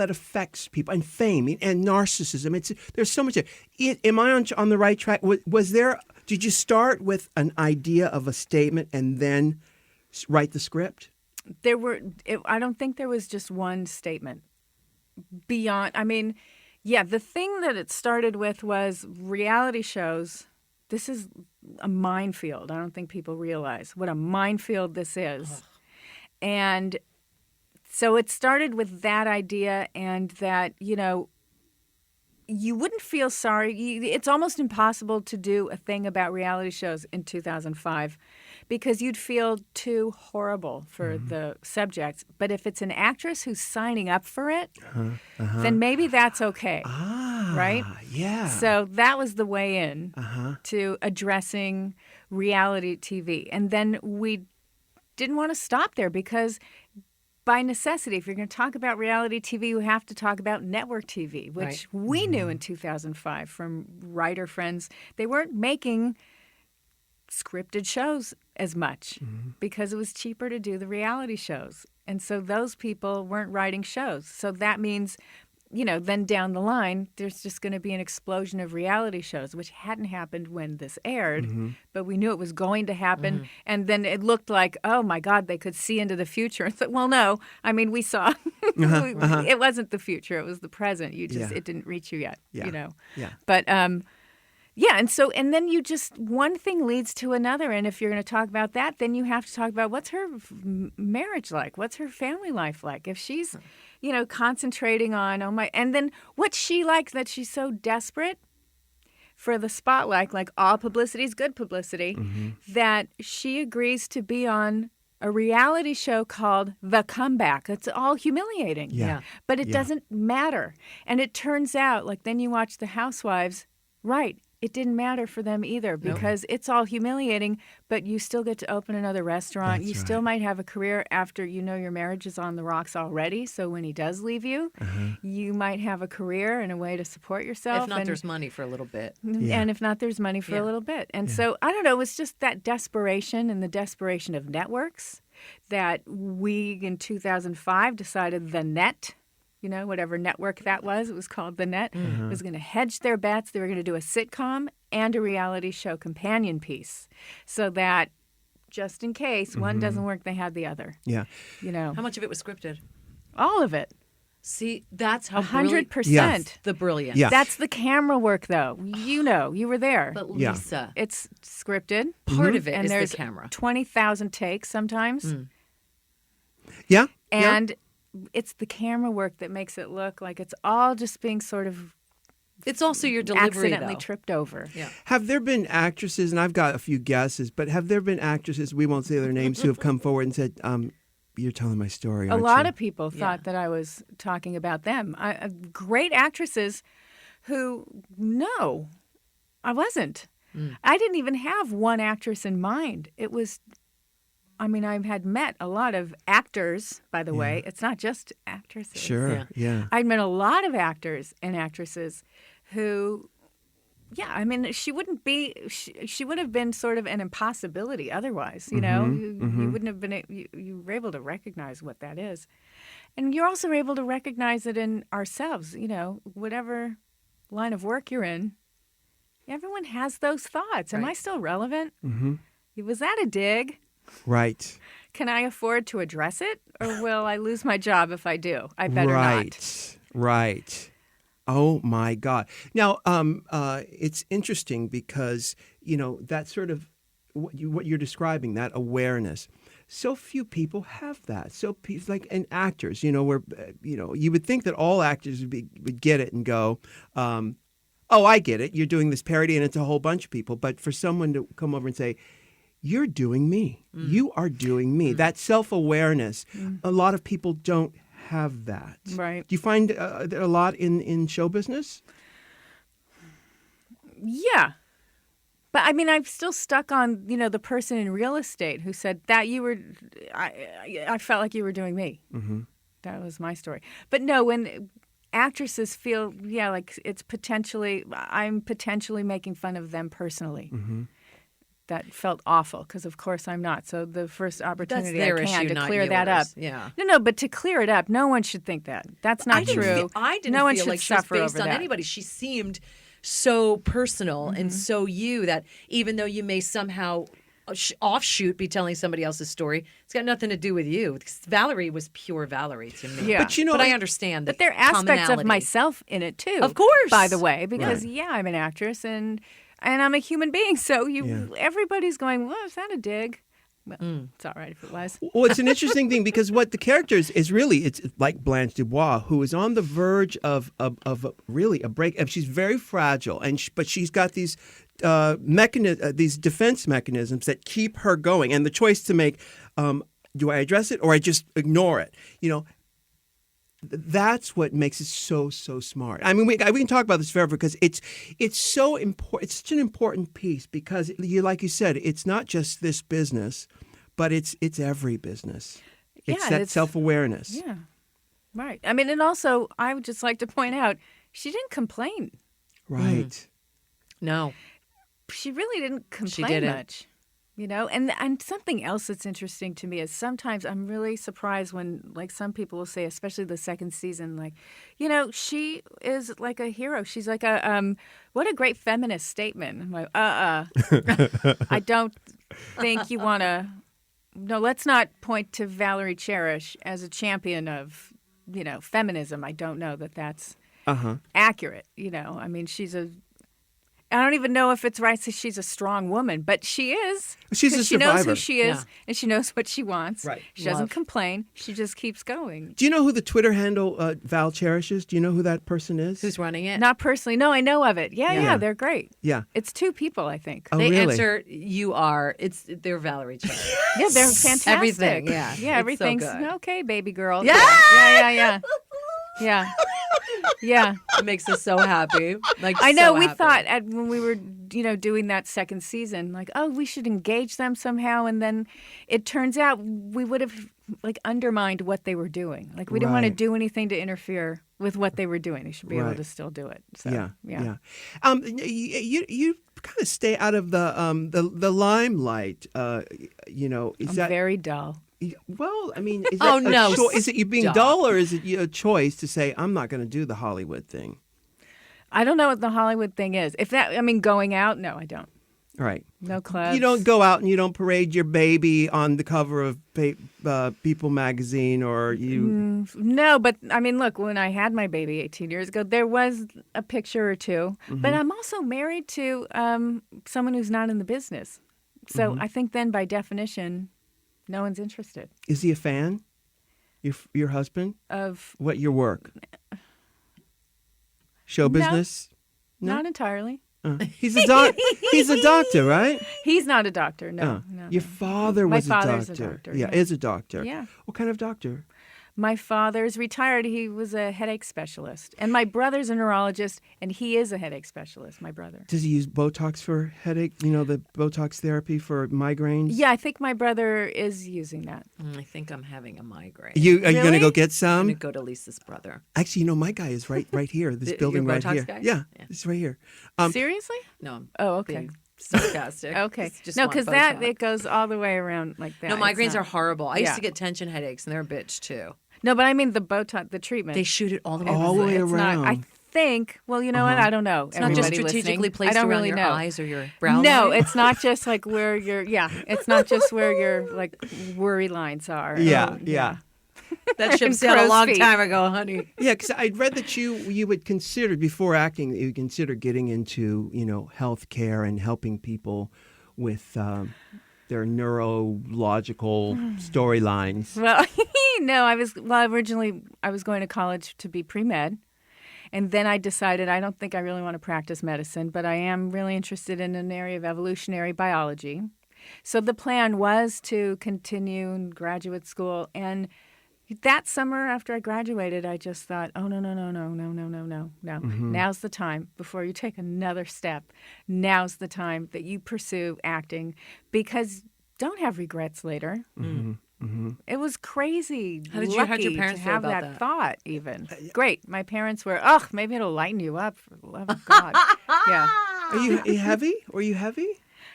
S1: affects people, and fame and narcissism. There's so much. Am I on the right track? Was there? Did you start with an idea of a statement and then write the script?
S3: I don't think there was just one statement. Beyond, I mean, yeah, the thing that it started with was reality shows. This is a minefield. I don't think people realize what a minefield this is. And so it started with that idea, and that, you wouldn't feel sorry. It's almost impossible to do a thing about reality shows in 2005 because you'd feel too horrible for the subjects. But if it's an actress who's signing up for it, then maybe that's okay. Right?
S1: Yeah.
S3: So that was the way in to addressing reality TV. And then we didn't want to stop there because by necessity, if you're going to talk about reality TV, you have to talk about network TV, which we knew in 2005 from writer friends. They weren't making scripted shows as much because it was cheaper to do the reality shows. And so those people weren't writing shows. So that means, then down the line, there's just going to be an explosion of reality shows, which hadn't happened when this aired, but we knew it was going to happen. And then it looked like, oh my God, they could see into the future. And so, well, no, I mean, we saw it wasn't the future. It was the present. It didn't reach you yet,
S1: Yeah.
S3: But, and then one thing leads to another. And if you're going to talk about that, then you have to talk about what's her marriage like? What's her family life like? If she's, concentrating on, and then what's she like that she's so desperate for the spotlight, like all publicity is good publicity, that she agrees to be on a reality show called The Comeback. It's all humiliating.
S1: Yeah.
S3: But it doesn't matter. And it turns out, like, then you watch The Housewives, right, it didn't matter for them either because it's all humiliating, but you still get to open another restaurant.
S1: That's
S3: you still might have a career after your marriage is on the rocks already. So when he does leave you, you might have a career and a way to support yourself.
S2: If not, there's money for a little bit.
S3: And if not, there's money for a little bit. And so, I don't know, it's just that desperation and the desperation of networks that we in 2005 decided the net, whatever network that was, it was called The Net, was going to hedge their bets. They were going to do a sitcom and a reality show companion piece so that just in case one doesn't work, they had the other.
S1: Yeah.
S2: How much of it was scripted?
S3: All of it.
S2: See, that's how
S3: 100%.
S2: The brilliance.
S1: Yeah.
S3: That's the camera work, though. You were there.
S2: But Lisa,
S3: It's scripted.
S2: part of it
S3: and
S2: is
S3: there's
S2: the camera.
S3: 20,000 takes sometimes.
S1: Yeah.
S3: And it's the camera work that makes it look like it's all just being sort of
S2: It's also your delivery,
S3: accidentally
S2: though.
S3: tripped over.
S2: Yeah.
S1: Have there been actresses, and I've got a few guesses, but have there been actresses, we won't say their names, who have come forward and said, you're telling my story,
S3: A
S1: aren't
S3: lot
S1: you?
S3: of people thought that I was talking about them. Great actresses who, no, I wasn't. I didn't even have one actress in mind. It was, I've had met a lot of actors, by the way. It's not just actresses.
S1: Sure, yeah.
S3: I'd met a lot of actors and actresses who, she wouldn't be, she would have been sort of an impossibility otherwise, you wouldn't have been, you were able to recognize what that is. And you're also able to recognize it in ourselves, whatever line of work you're in. Everyone has those thoughts. Am I still relevant? Was that a dig?
S1: Right.
S3: Can I afford to address it, or will I lose my job if I do? I better not.
S1: Right. Oh my God. Now, it's interesting because that sort of what you're describing, that awareness. So few people have that. So like and actors, where you would think that all actors would get it and go, oh, I get it. You're doing this parody, and it's a whole bunch of people. But for someone to come over and say, you're doing me. You are doing me. That self-awareness, a lot of people don't have that.
S3: Right.
S1: Do you find a lot in show business?
S3: Yeah. But I mean, I'm still stuck on, the person in real estate who said that I felt like you were doing me.
S1: Mm-hmm.
S3: That was my story. But no, when actresses feel, like I'm potentially making fun of them personally.
S1: Mm-hmm.
S3: That felt awful because, of course, I'm not. So the first opportunity
S2: their
S3: I can
S2: issue,
S3: to
S2: not
S3: clear that up.
S2: yours. Yeah.
S3: No, but to clear it up, no one should think that. That's not true.
S2: I didn't
S3: no one
S2: feel
S3: should
S2: like she was
S3: suffer
S2: based
S3: over
S2: on
S3: that.
S2: anybody. She seemed so personal and
S3: Mm-hmm.
S2: so you that even though you may somehow offshoot be telling somebody else's story, it's got nothing to do with you. Because Valerie was pure Valerie to me.
S3: Yeah.
S2: But I understand that.
S3: But there are aspects of
S2: commonality.
S3: myself in it too.
S2: Of course.
S3: By the way, because
S1: Right.
S3: I'm an actress and I'm a human being. So everybody's going, well, is that a dig? Well, it's all right if it was.
S1: Well, it's an interesting thing because what the character is really, it's like Blanche Dubois, who is on the verge of really a break. She's very fragile, but she's got these these defense mechanisms that keep her going. And the choice to make, do I address it or I just ignore it? That's what makes it so smart. I mean, we can talk about this forever because it's so important. It's such an important piece because, like you said, it's not just this business, but it's every business. It's that self-awareness.
S3: Yeah, right. I mean, and also, I would just like to point out, she didn't complain.
S1: Right.
S2: No.
S3: She really didn't complain
S2: didn't.
S3: much. And something else that's interesting to me is sometimes I'm really surprised when, like, some people will say, especially the second season, like, she is like a hero. She's like what a great feminist statement. I'm like, I don't think you want to. No, let's not point to Valerie Cherish as a champion of, feminism. I don't know that that's accurate. I mean, I don't even know if it's right to say she's a strong woman, but she is.
S1: She's a
S3: She knows
S1: survivor.
S3: who she is, and she knows what she wants.
S1: Right.
S3: She doesn't complain. She just keeps going.
S1: Do you know who the Twitter handle Val cherishes? Do you know who that person is?
S2: Who's running it?
S3: Not personally. No, I know of it. Yeah,
S1: Yeah.
S3: they're great.
S1: Yeah.
S3: It's two people, I think.
S1: Oh,
S2: They
S1: really?
S2: answer, you are. They're Valerie Cherish.
S3: Yeah, they're fantastic.
S2: Everything, yeah. It's so
S3: Everything's
S2: good.
S3: okay, baby girl.
S2: Yeah!
S3: Yeah. Yeah.
S2: It makes us so happy. Like
S3: I know.
S2: so
S3: We
S2: happy.
S3: thought when we were, doing that second season, like, oh, we should engage them somehow, and then it turns out we would have undermined what they were doing. Like we didn't want to
S1: Right.
S3: do anything to interfere with what they were doing. They should be able
S1: Right.
S3: to still do it. So,
S1: Yeah. You kind of stay out of the limelight. Is
S3: I'm
S1: that
S3: very dull.
S1: well? I mean, is
S2: Oh,
S1: that
S2: no,
S1: is it you being
S2: stop.
S1: dull or is it a choice to say I'm not going to do the Hollywood thing?
S3: I don't know what the Hollywood thing is. Going out, no, I don't.
S1: Right.
S3: No clubs.
S1: You don't go out and you don't parade your baby on the cover of People magazine, or you.
S3: No, but I mean, look, when I had my baby 18 years ago, there was a picture or two. But I'm also married to someone who's not in the business. So I think then by definition, no one's interested
S1: Is he a fan? Your husband?
S3: of
S1: What your work? Show business? No?
S3: not entirely.
S1: He's a he's a doctor, right?
S3: He's not a doctor. No.
S1: Oh.
S3: no.
S1: Your father
S3: My
S1: was
S3: father's
S1: a
S3: a
S1: doctor.
S3: doctor,
S1: Yeah,
S3: yeah.
S1: is a doctor.
S3: Yeah.
S1: What kind of doctor?
S3: My father's retired. He was a headache specialist. And my brother's a neurologist, and he is a headache specialist, my brother.
S1: Does he use Botox for headache? The Botox therapy for migraines?
S3: Yeah, I think my brother is using that.
S2: I think I'm having a migraine.
S1: Are you going to
S3: Really?
S1: go get
S2: I'm
S1: some?
S2: going to go to Lisa's brother.
S1: Actually, my guy is right here. This
S2: Your
S1: building right
S2: Botox
S1: here.
S2: guy?
S1: Yeah,
S2: Yeah.
S1: it's right here.
S3: Seriously?
S2: No, I'm
S3: Oh, okay.
S2: being sarcastic.
S3: Okay.
S2: Just
S3: No,
S2: want
S3: because
S2: Botox.
S3: it goes all the way around like that.
S2: No,
S3: It's
S2: migraines
S3: not-
S2: are horrible. I used
S3: Yeah.
S2: to get tension headaches, and they're a bitch too.
S3: No, but I mean the Botox, the treatment.
S2: They shoot it all the way
S1: All the
S2: around.
S1: way
S3: It's not- I
S1: around.
S3: think. Well, you know what? I don't know.
S2: It's not just
S3: Everybody
S2: strategically
S3: listening.
S2: placed
S3: I don't
S2: around
S3: really
S2: your
S3: know.
S2: eyes or your brow
S3: No,
S2: line.
S3: it's not just like where your It's not just where your worry lines are.
S1: Yeah, yeah.
S2: That ship sailed a
S3: crow's
S2: long
S3: feet.
S2: time ago, honey.
S1: Yeah, because I'd read that you would consider before acting that you would consider getting into health care and helping people with their neurological storylines.
S3: Well, no, originally I was going to college to be pre-med. And then I decided I don't think I really want to practice medicine, but I am really interested in an area of evolutionary biology. So the plan was to continue in graduate school and That summer after I graduated, I just thought, oh, no. Now's the time before you take another step. Now's the time that you pursue acting because don't have regrets later. It was crazy.
S2: How'd your parents
S3: to
S2: feel
S3: have
S2: about
S3: that
S2: that?
S3: thought even? Great. My parents were, maybe it'll lighten you up for the love of God. Yeah.
S1: Are you heavy? Were you heavy?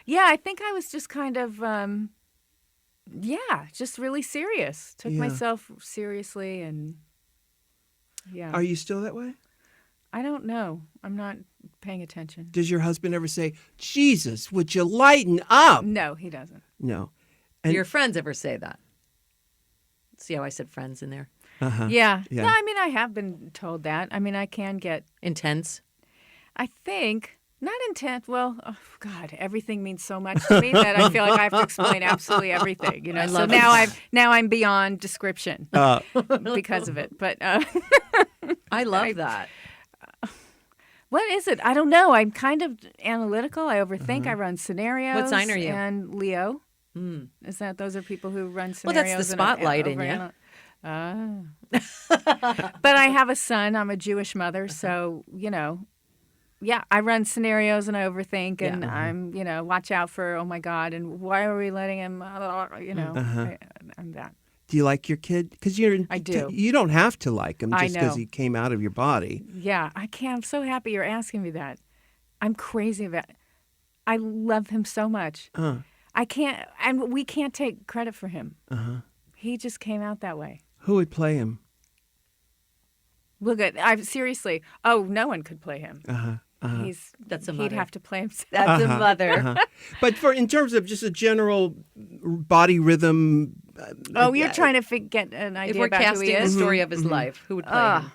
S3: Yeah, I think I was just kind of, just really serious. Took myself seriously and, yeah.
S1: Are you still that way?
S3: I don't know. I'm not paying attention.
S1: Does your husband ever say, Jesus, would you lighten up?
S3: No, he doesn't.
S1: No.
S2: Do your friends ever say that? See how I said friends in there?
S3: Yeah.
S1: Yeah.
S3: No, I mean, I have been told that. I mean, I can get,
S2: Intense?
S3: I think, not intent. Well, oh God, everything means so much to me that I feel like I have to explain absolutely everything. You know, so now I'm beyond description because of it. But
S2: I love that.
S3: what is it? I don't know. I'm kind of analytical. I overthink. I run scenarios.
S2: What sign are you?
S3: And Leo. Is that those are people who run
S2: Well,
S3: scenarios?
S2: that's the spotlight in you.
S3: But I have a son. I'm a Jewish mother, so I run scenarios and I overthink, and I'm watch out for oh my God, and why are we letting him? I'm that.
S1: Do you like your kid? Because
S3: I do.
S1: You don't have to like him
S3: I
S1: just because
S3: know.
S1: he came out of your body.
S3: Yeah, I can't. I'm so happy you're asking me that. I'm crazy about it. I love him so much. I can't, and we can't take credit for him. He just came out that way.
S1: Who would play him?
S3: Look at, seriously. Oh, no one could play him.
S2: That's a
S3: He'd
S2: mother.
S3: have to play himself.
S2: That's a mother.
S1: But in terms of just a general body rhythm.
S3: You're trying to get an idea
S2: If we're
S3: about who he
S2: casting the
S3: is?
S2: story of his life, who would play him?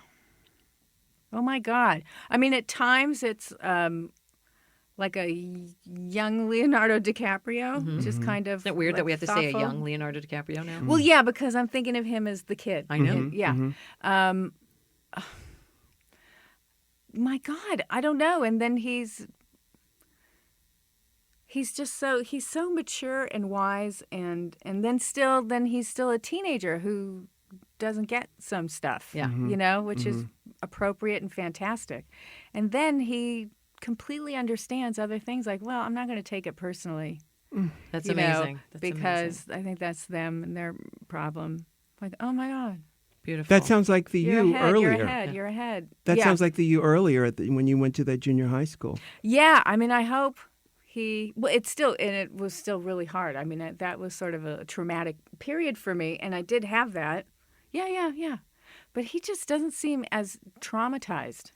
S3: Oh my God! I mean, at times it's like a young Leonardo DiCaprio, just kind of.
S2: Isn't it weird that we have to say a
S3: thoughtful.
S2: young Leonardo DiCaprio now?
S3: Well, yeah, because I'm thinking of him as the kid.
S2: I know.
S3: Yeah. My God, I don't know. And then he's just he's so mature and wise, and then he's still a teenager who doesn't get some stuff.
S2: Yeah.
S3: Which is appropriate and fantastic. And then he completely understands other things like, well, I'm not going to take it personally.
S2: That's amazing. That's
S3: because
S2: amazing.
S3: I think that's them and their problem. Like, oh my God.
S2: Beautiful.
S1: That sounds like the
S3: You're
S1: you
S3: ahead,
S1: earlier.
S3: You're ahead.
S1: That
S3: Yeah.
S1: sounds like the you earlier when you went to that junior high school.
S3: Yeah, I mean, I hope it was still really hard. I mean, that was sort of a traumatic period for me, and I did have that. Yeah. But he just doesn't seem as traumatized.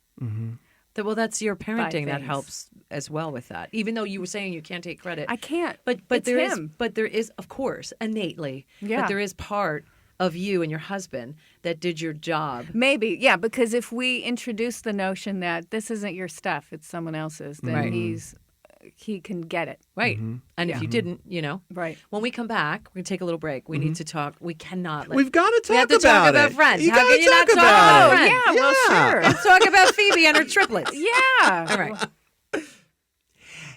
S2: Well, that's your parenting that
S3: things.
S2: helps as well with that. Even though you were saying you can't take credit.
S3: I can't.
S2: But
S3: it's
S2: there is,
S3: him.
S2: but there is, of course, innately.
S3: Yeah.
S2: But there is part of you and your husband that did your job.
S3: Maybe, yeah, because if we introduce the notion that this isn't your stuff, it's someone else's, then
S2: Right.
S3: he can get it.
S2: Right. And
S3: Yeah.
S2: if you didn't,
S3: Right.
S2: When we come back, we're going to take a little break. We need to talk. We cannot.
S1: We've got to talk
S2: We have to
S1: about
S2: talk
S1: it.
S2: about Friends.
S1: You
S2: How
S1: gotta
S2: can you not
S1: talk
S2: talk
S1: about
S2: about
S1: it.
S2: Friends?
S3: Yeah, well, sure.
S2: Let's talk about Phoebe and her triplets.
S3: Yeah.
S2: All right.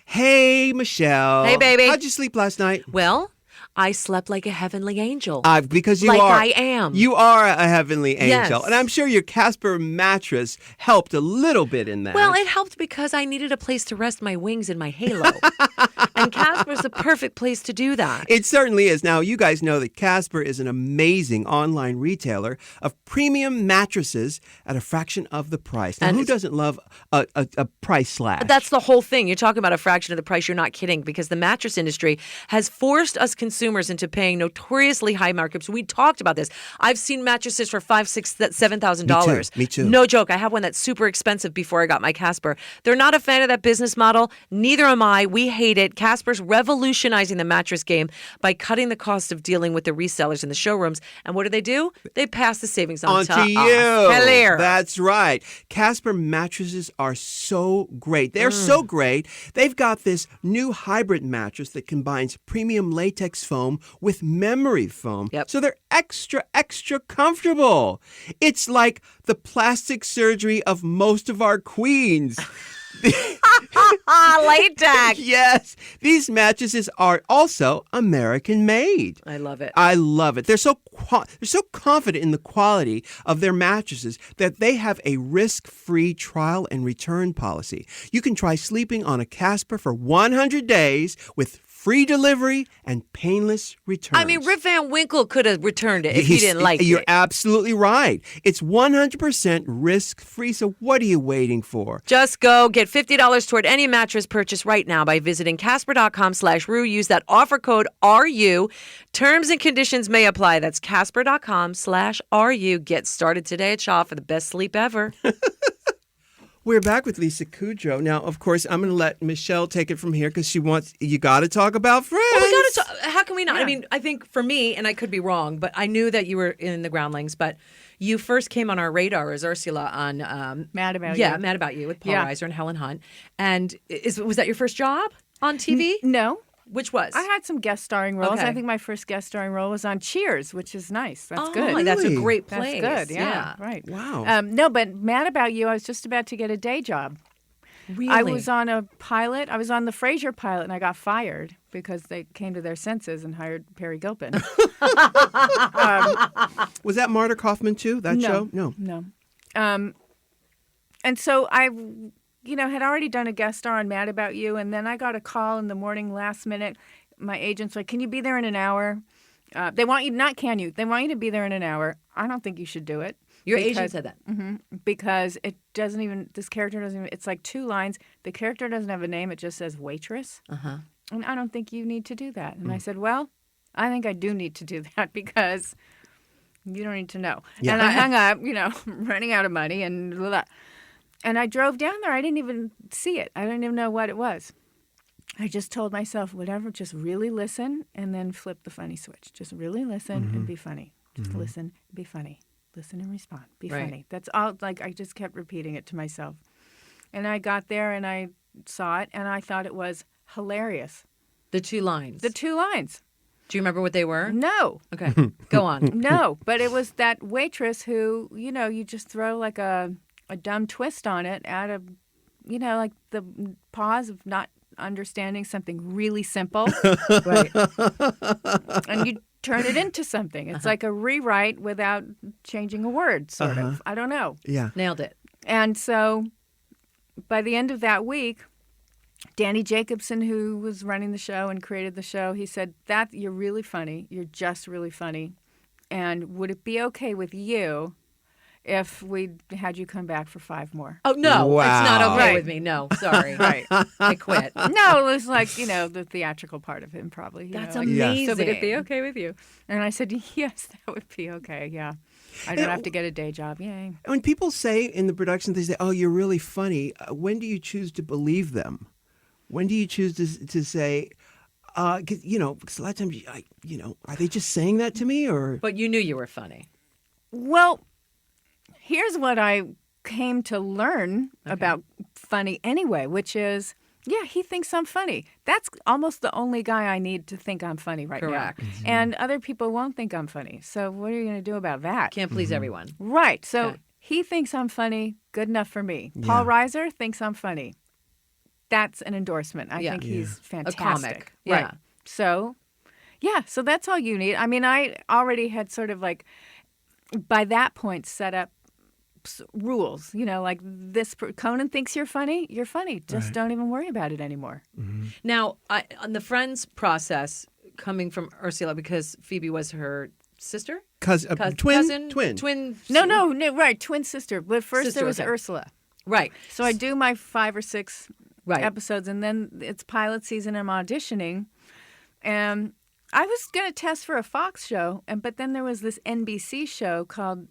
S1: Hey, Michelle.
S2: Hey, baby.
S1: How'd you sleep last night?
S2: Well, I slept like a heavenly angel.
S1: Because you
S2: Like
S1: are.
S2: I am.
S1: You are a heavenly angel.
S2: Yes.
S1: And I'm sure your Casper mattress helped a little bit in that.
S2: Well, it helped because I needed a place to rest my wings and my halo. And Casper's the perfect place to do that.
S1: It certainly is. Now, you guys know that Casper is an amazing online retailer of premium mattresses at a fraction of the price. Now,
S2: And
S1: who
S2: it's-
S1: doesn't love a price slash?
S2: That's the whole thing. You're talking about a fraction of the price. You're not kidding, because the mattress industry has forced us consumers into paying notoriously high markups. We talked about this. I've seen mattresses for $5,000, $6,000, $7,000.
S1: Me too.
S2: No joke. I have one that's super expensive before I got my Casper. They're not a fan of that business model. Neither am I. We hate it. Casper's revolutionizing the mattress game by cutting the cost of dealing with the resellers in the showrooms. And what do? They pass the savings on to
S1: Onto you.
S2: us. Hello.
S1: That's right. Casper mattresses are so great. They're so great. They've got this new hybrid mattress that combines premium latex foam with memory foam.
S2: Yep.
S1: So they're extra, extra comfortable. It's like the plastic surgery of most of our queens.
S2: latex.
S1: Yes, these mattresses are also American made.
S2: I love it.
S1: I love it. They're so confident in the quality of their mattresses that they have a risk-free trial and return policy. You can try sleeping on a Casper for 100 days with free delivery and painless returns.
S2: I mean, Rip Van Winkle could have returned it if he didn't like
S1: You're
S2: it.
S1: absolutely right. It's 100% risk-free, so what are you waiting for?
S2: Just go get $50 toward any mattress purchase right now by visiting Casper.com/Rue. Use that offer code RU. Terms and conditions may apply. That's Casper.com/RU. Get started today at Shaw for the best sleep ever.
S1: We're back with Lisa Kudrow. Now, of course, I'm going to let Michelle take it from here because you got to talk about Friends.
S2: Well, we got to talk. How can we not? Yeah. I mean, I think for me, and I could be wrong, but I knew that you were in the Groundlings, but you first came on our radar as Ursula on
S3: Mad About You.
S2: Yeah, Mad About You with Paul Reiser and Helen Hunt. And was that your first job on TV?
S3: No.
S2: Which was?
S3: I had some guest starring roles.
S2: Okay.
S3: I think my first guest starring role was on Cheers, which is nice. That's good.
S1: Really?
S2: That's a great place.
S3: That's good. Yeah. Right.
S1: Wow.
S3: No, but Mad About You, I was just about to get a day job.
S2: Really?
S3: I was on a pilot. I was on the Frasier pilot, and I got fired because they came to their senses and hired Perry Gilpin.
S1: Was that Marta Kaufman too? That show?
S3: No. And so I, had already done a guest star on Mad About You, and then I got a call in the morning, last minute. My agent's like, "Can you be there in an hour?" They want you, not can you? They want you to be there in an hour. I don't think you should do it.
S2: Your agent said that.
S3: Mm-hmm, because it doesn't even, this character doesn't even, it's like 2 lines. The character doesn't have a name. It just says waitress.
S2: Uh-huh.
S3: And I don't think you need to do that. And I said, well, I think I do need to do that because you don't need to know.
S1: Yeah.
S3: And I hung up, running out of money and blah, blah. And I drove down there. I didn't even see it. I didn't even know what it was. I just told myself, whatever, just really listen and then flip the funny switch. Just really listen and be funny. Just listen, be funny. Listen and respond. Be funny. That's all. Like, I just kept repeating it to myself. And I got there and I saw it and I thought it was hilarious.
S2: The 2 lines.
S3: The 2 lines.
S2: Do you remember what they were?
S3: No.
S2: Okay. Go on.
S3: No. But it was that waitress who, you just throw like a dumb twist on it out of, like the pause of not understanding something really simple.
S2: Right.
S3: And you turn it into something. It's like a rewrite without changing a word, sort of. I don't know.
S1: Yeah.
S2: Nailed it.
S3: And so by the end of that week, Danny Jacobson, who was running the show and created the show, he said, "That you're really funny. You're just really funny. And would it be okay with you if we had you come back for 5 more?"
S2: Oh, no.
S1: Wow.
S2: It's not okay
S3: Right.
S2: with me. No, sorry.
S3: Right.
S2: I quit.
S3: No, it was like, the theatrical part of him probably.
S2: That's
S3: like,
S2: amazing.
S3: So would it be okay with you? And I said, yes, that would be okay, yeah. I don't have to get a day job, yay.
S1: When people say in the production, they say, "Oh, you're really funny," when do you choose to believe them? When do you choose to say, because a lot of times, are they just saying that to me or?
S2: But you knew you were funny.
S3: Well, here's what I came to learn about funny anyway, which is, he thinks I'm funny. That's almost the only guy I need to think I'm funny right
S2: Correct.
S3: now. And other people won't think I'm funny. So what are you going to do about that?
S2: Can't please everyone.
S3: Right. So
S2: Okay.
S3: he thinks I'm funny. Good enough for me. Paul Reiser thinks I'm funny. That's an endorsement. I think he's fantastic.
S2: A comic.
S3: Right.
S2: Yeah.
S3: So, so that's all you need. I mean, I already had sort of like, by that point, set up rules. Like this, Conan thinks you're funny. You're funny. Just don't even worry about it anymore.
S1: Mm-hmm.
S2: Now, on the Friends process, coming from Ursula, because Phoebe was her sister?
S1: Cousin.
S2: Twin.
S3: No, right. Twin sister. But first
S2: Sister,
S3: there was
S2: okay.
S3: Ursula.
S2: Right.
S3: So I do my 5 or 6
S2: Right.
S3: episodes, and then it's pilot season. I'm auditioning, and I was going to test for a Fox show, but then there was this NBC show called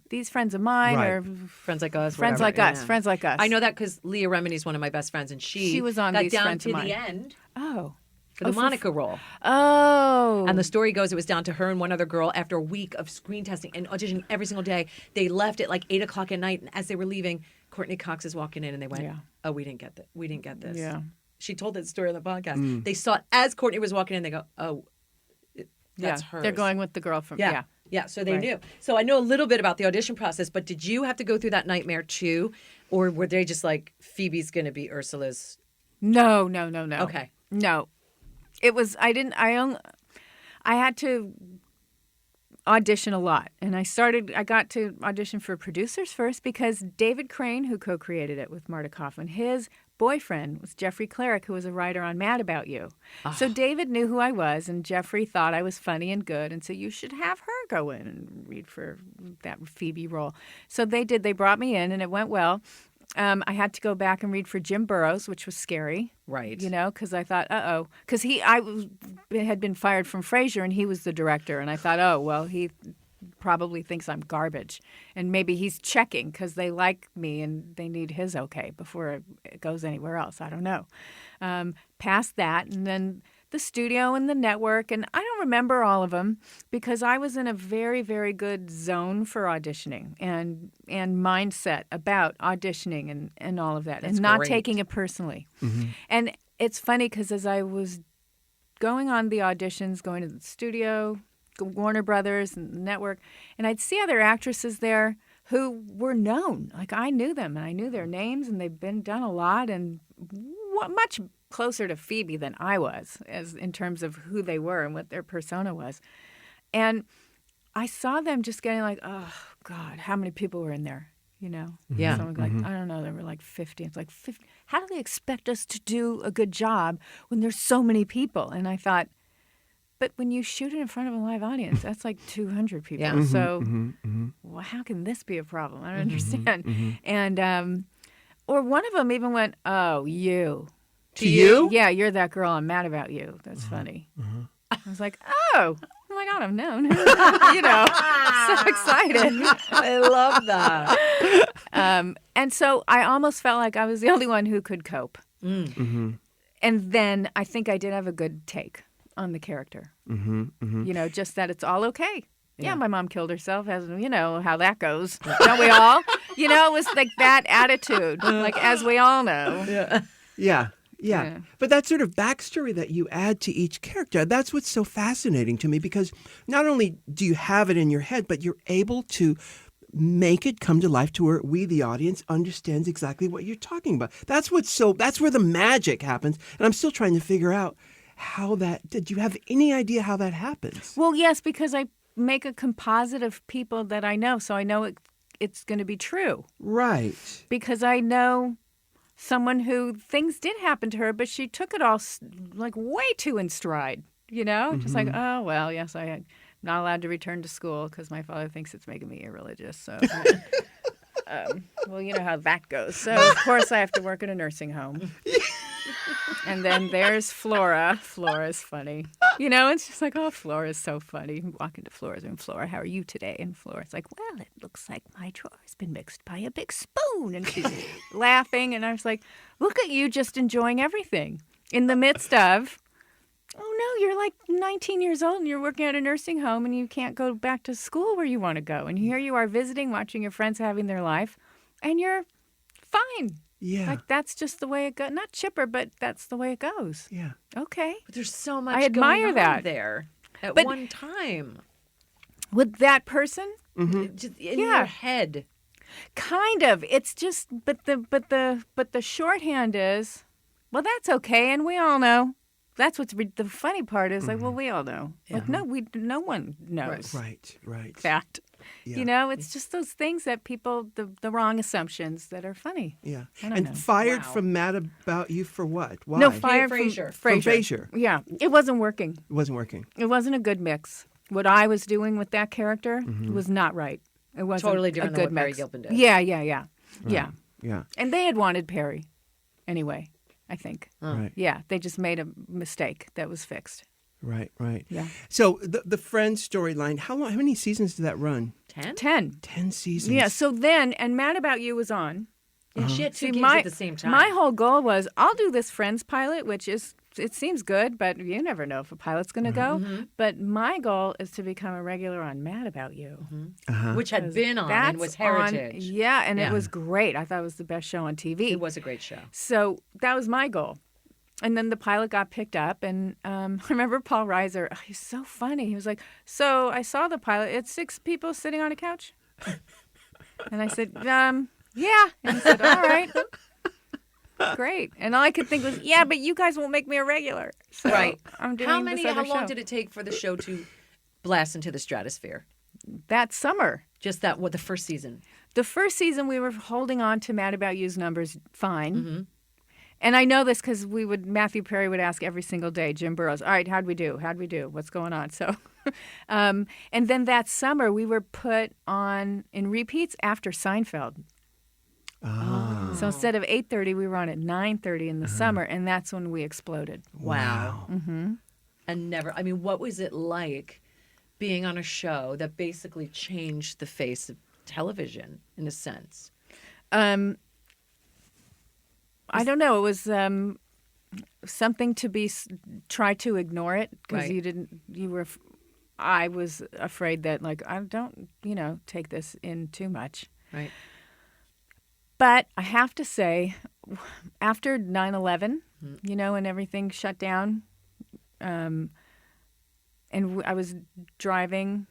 S3: These Friends of Mine,
S1: Right.
S3: or
S2: Friends Like Us.
S3: Friends
S2: whatever.
S3: Like Us.
S2: Yeah.
S3: Friends Like Us.
S2: I know that because Leah Remini is one of my best friends, and she
S3: was on
S2: got
S3: These
S2: down
S3: Friends
S2: to
S3: of Mine.
S2: the end
S3: Oh.
S2: for the Monica role.
S3: Oh.
S2: And the story goes, it was down to her and one other girl after a week of screen testing and auditioning every single day. They left at like 8:00 at night, and as they were leaving, Courtney Cox is walking in, and they went, "Oh, we didn't get that. We didn't get this."
S3: Yeah.
S2: She told that story on the podcast. They saw it as Courtney was walking in. They go, "Oh, that's hers."
S3: They're going with the girl from,
S2: Yeah, so they
S3: Right.
S2: knew. So I know a little bit about the audition process, but did you have to go through that nightmare too? Or were they just like, Phoebe's going to be Ursula's
S3: No.
S2: Okay.
S3: No. It was, I had to audition a lot. And I got to audition for producers first because David Crane, who co-created it with Marta Kaufman, his boyfriend was Jeffrey Cleric, who was a writer on Mad About You. So David knew who I was, and Jeffrey thought I was funny and good, and so you should have her go in and read for that Phoebe role. So they did. They brought me in, and it went well. I had to go back and read for Jim Burrows, which was scary.
S2: Right.
S3: Because I thought, because had been fired from Frasier, and he was the director, and I thought, he probably thinks I'm garbage, and maybe he's checking because they like me and they need his okay before it goes anywhere else. I don't know. Past that, and then the studio and the network, and I don't remember all of them because I was in a very, very good zone for auditioning and mindset about auditioning and all of that.
S2: That's
S3: and not
S2: great.
S3: taking it personally. And it's funny because as I was going on the auditions, going to the studio, Warner Brothers and the network, and I'd see other actresses there who were known. Like I knew them and I knew their names and they've been done a lot and much closer to Phoebe than I was as in terms of who they were and what their persona was. And I saw them just getting like, oh God, how many people were in there?
S2: Yeah.
S3: So like, I don't know, there were like 50. It's like 50. How do they expect us to do a good job when there's so many people? And I thought, but when you shoot it in front of a live audience, that's like 200 people.
S2: Yeah.
S3: So well, how can this be a problem? I don't understand. And or one of them even went, oh, you.
S1: To you?
S3: Yeah, you're that girl. I'm mad about you. That's funny. I was like, oh my God, I've known. So excited.
S2: I love that.
S3: And so I almost felt like I was the only one who could cope. And then I think I did have a good take on the character. Just that it's all okay. Yeah, my mom killed herself. As how that goes. Don't we all? It was like that attitude. Like as we all know.
S1: Yeah. But that sort of backstory that you add to each character, that's what's so fascinating to me because not only do you have it in your head, but you're able to make it come to life to where we, the audience, understands exactly what you're talking about. That's where the magic happens. And I'm still trying to figure out did you have any idea how that happens?
S3: Well, yes, because I make a composite of people that I know. So I know it's going to be true.
S1: Right. Because
S3: I know someone who things did happen to her, but she took it all like way too in stride, just like, oh, well, yes, I'm not allowed to return to school because my father thinks it's making me irreligious. So, well, you know how that goes. So, of course, I have to work in a nursing home. And then there's Flora. Flora's funny. It's just like, oh, Flora's so funny. You walk into Flora's room, Flora, how are you today? And Flora's like, well, it looks like my drawer has been mixed by a big spoon. And she's laughing. And I was like, look at you just enjoying everything in the midst of, oh, no, you're like 19 years old and you're working at a nursing home and you can't go back to school where you want to go. And here you are visiting, watching your friends having their life, and you're fine.
S1: Yeah.
S3: Like, that's just the way it goes. Not chipper, but that's the way it goes.
S1: Yeah.
S3: Okay.
S2: But there's so much
S3: I admire
S2: going on
S3: that.
S2: there at
S3: But
S2: one time.
S3: With that person?
S2: Just in your head.
S3: Kind of. It's just, but the shorthand is, well, that's okay, and we all know. That's what's the funny part is like, well, we all know. Like, no one knows.
S1: Right.
S3: That.
S1: Yeah.
S3: It's just those things that people, the wrong assumptions that are funny.
S1: Yeah.
S3: I don't
S1: And
S3: know.
S1: fired from Mad About You for what? Why?
S3: No, fired from
S2: Frasier.
S1: From Frasier.
S3: Yeah. It wasn't working.
S1: It wasn't working.
S3: It wasn't a good mix. What I was doing with that character was not right. It wasn't
S2: Totally
S3: a
S2: different
S3: good
S2: than what Barry
S3: mix.
S2: Gilpin did.
S3: Yeah.
S1: Yeah.
S3: And they had wanted Perry anyway, I think.
S1: Right.
S3: Yeah, they just made a mistake that was fixed.
S1: Right.
S3: Yeah.
S1: So the Friends storyline, how many seasons did that run?
S2: 10?
S1: 10 seasons.
S3: Yeah, so then, and Mad About You was on.
S2: Yeah, she had two
S3: See,
S2: gigs
S3: my,
S2: at the same time.
S3: my whole goal was, I'll do this Friends pilot, which is, it seems good, but you never know if a pilot's going to go. But my goal is to become a regular on Mad About You.
S2: Which had been on and was heritage.
S3: It was great. I thought it was the best show on TV.
S2: It was a great show.
S3: So that was my goal. And then the pilot got picked up, and I remember Paul Reiser, he's so funny. He was like, so I saw the pilot. It's 6 people sitting on a couch. And I said, yeah. And he said, all right. Great. And all I could think was, yeah, but you guys won't make me a regular. So
S2: Right.
S3: I'm doing
S2: How
S3: this other
S2: long
S3: show.
S2: did it take for the show to blast into the stratosphere?
S3: That summer.
S2: Just that, the first season?
S3: The first season, we were holding on to Mad About You's numbers fine. And I know this because Matthew Perry would ask every single day, Jim Burrows, all right, how'd we do? What's going on? So, and then that summer, we were put on in repeats after Seinfeld.
S1: Ah.
S3: So instead of 8:30, we were on at 9:30 in the summer, and that's when we exploded.
S2: Wow. And what was it like being on a show that basically changed the face of television in a sense?
S3: I don't know. It was something to try to ignore it because
S2: Right.
S3: I was afraid that I don't, take this in too much.
S2: Right.
S3: But I have to say, after 9/11, and everything shut down, and I was driving,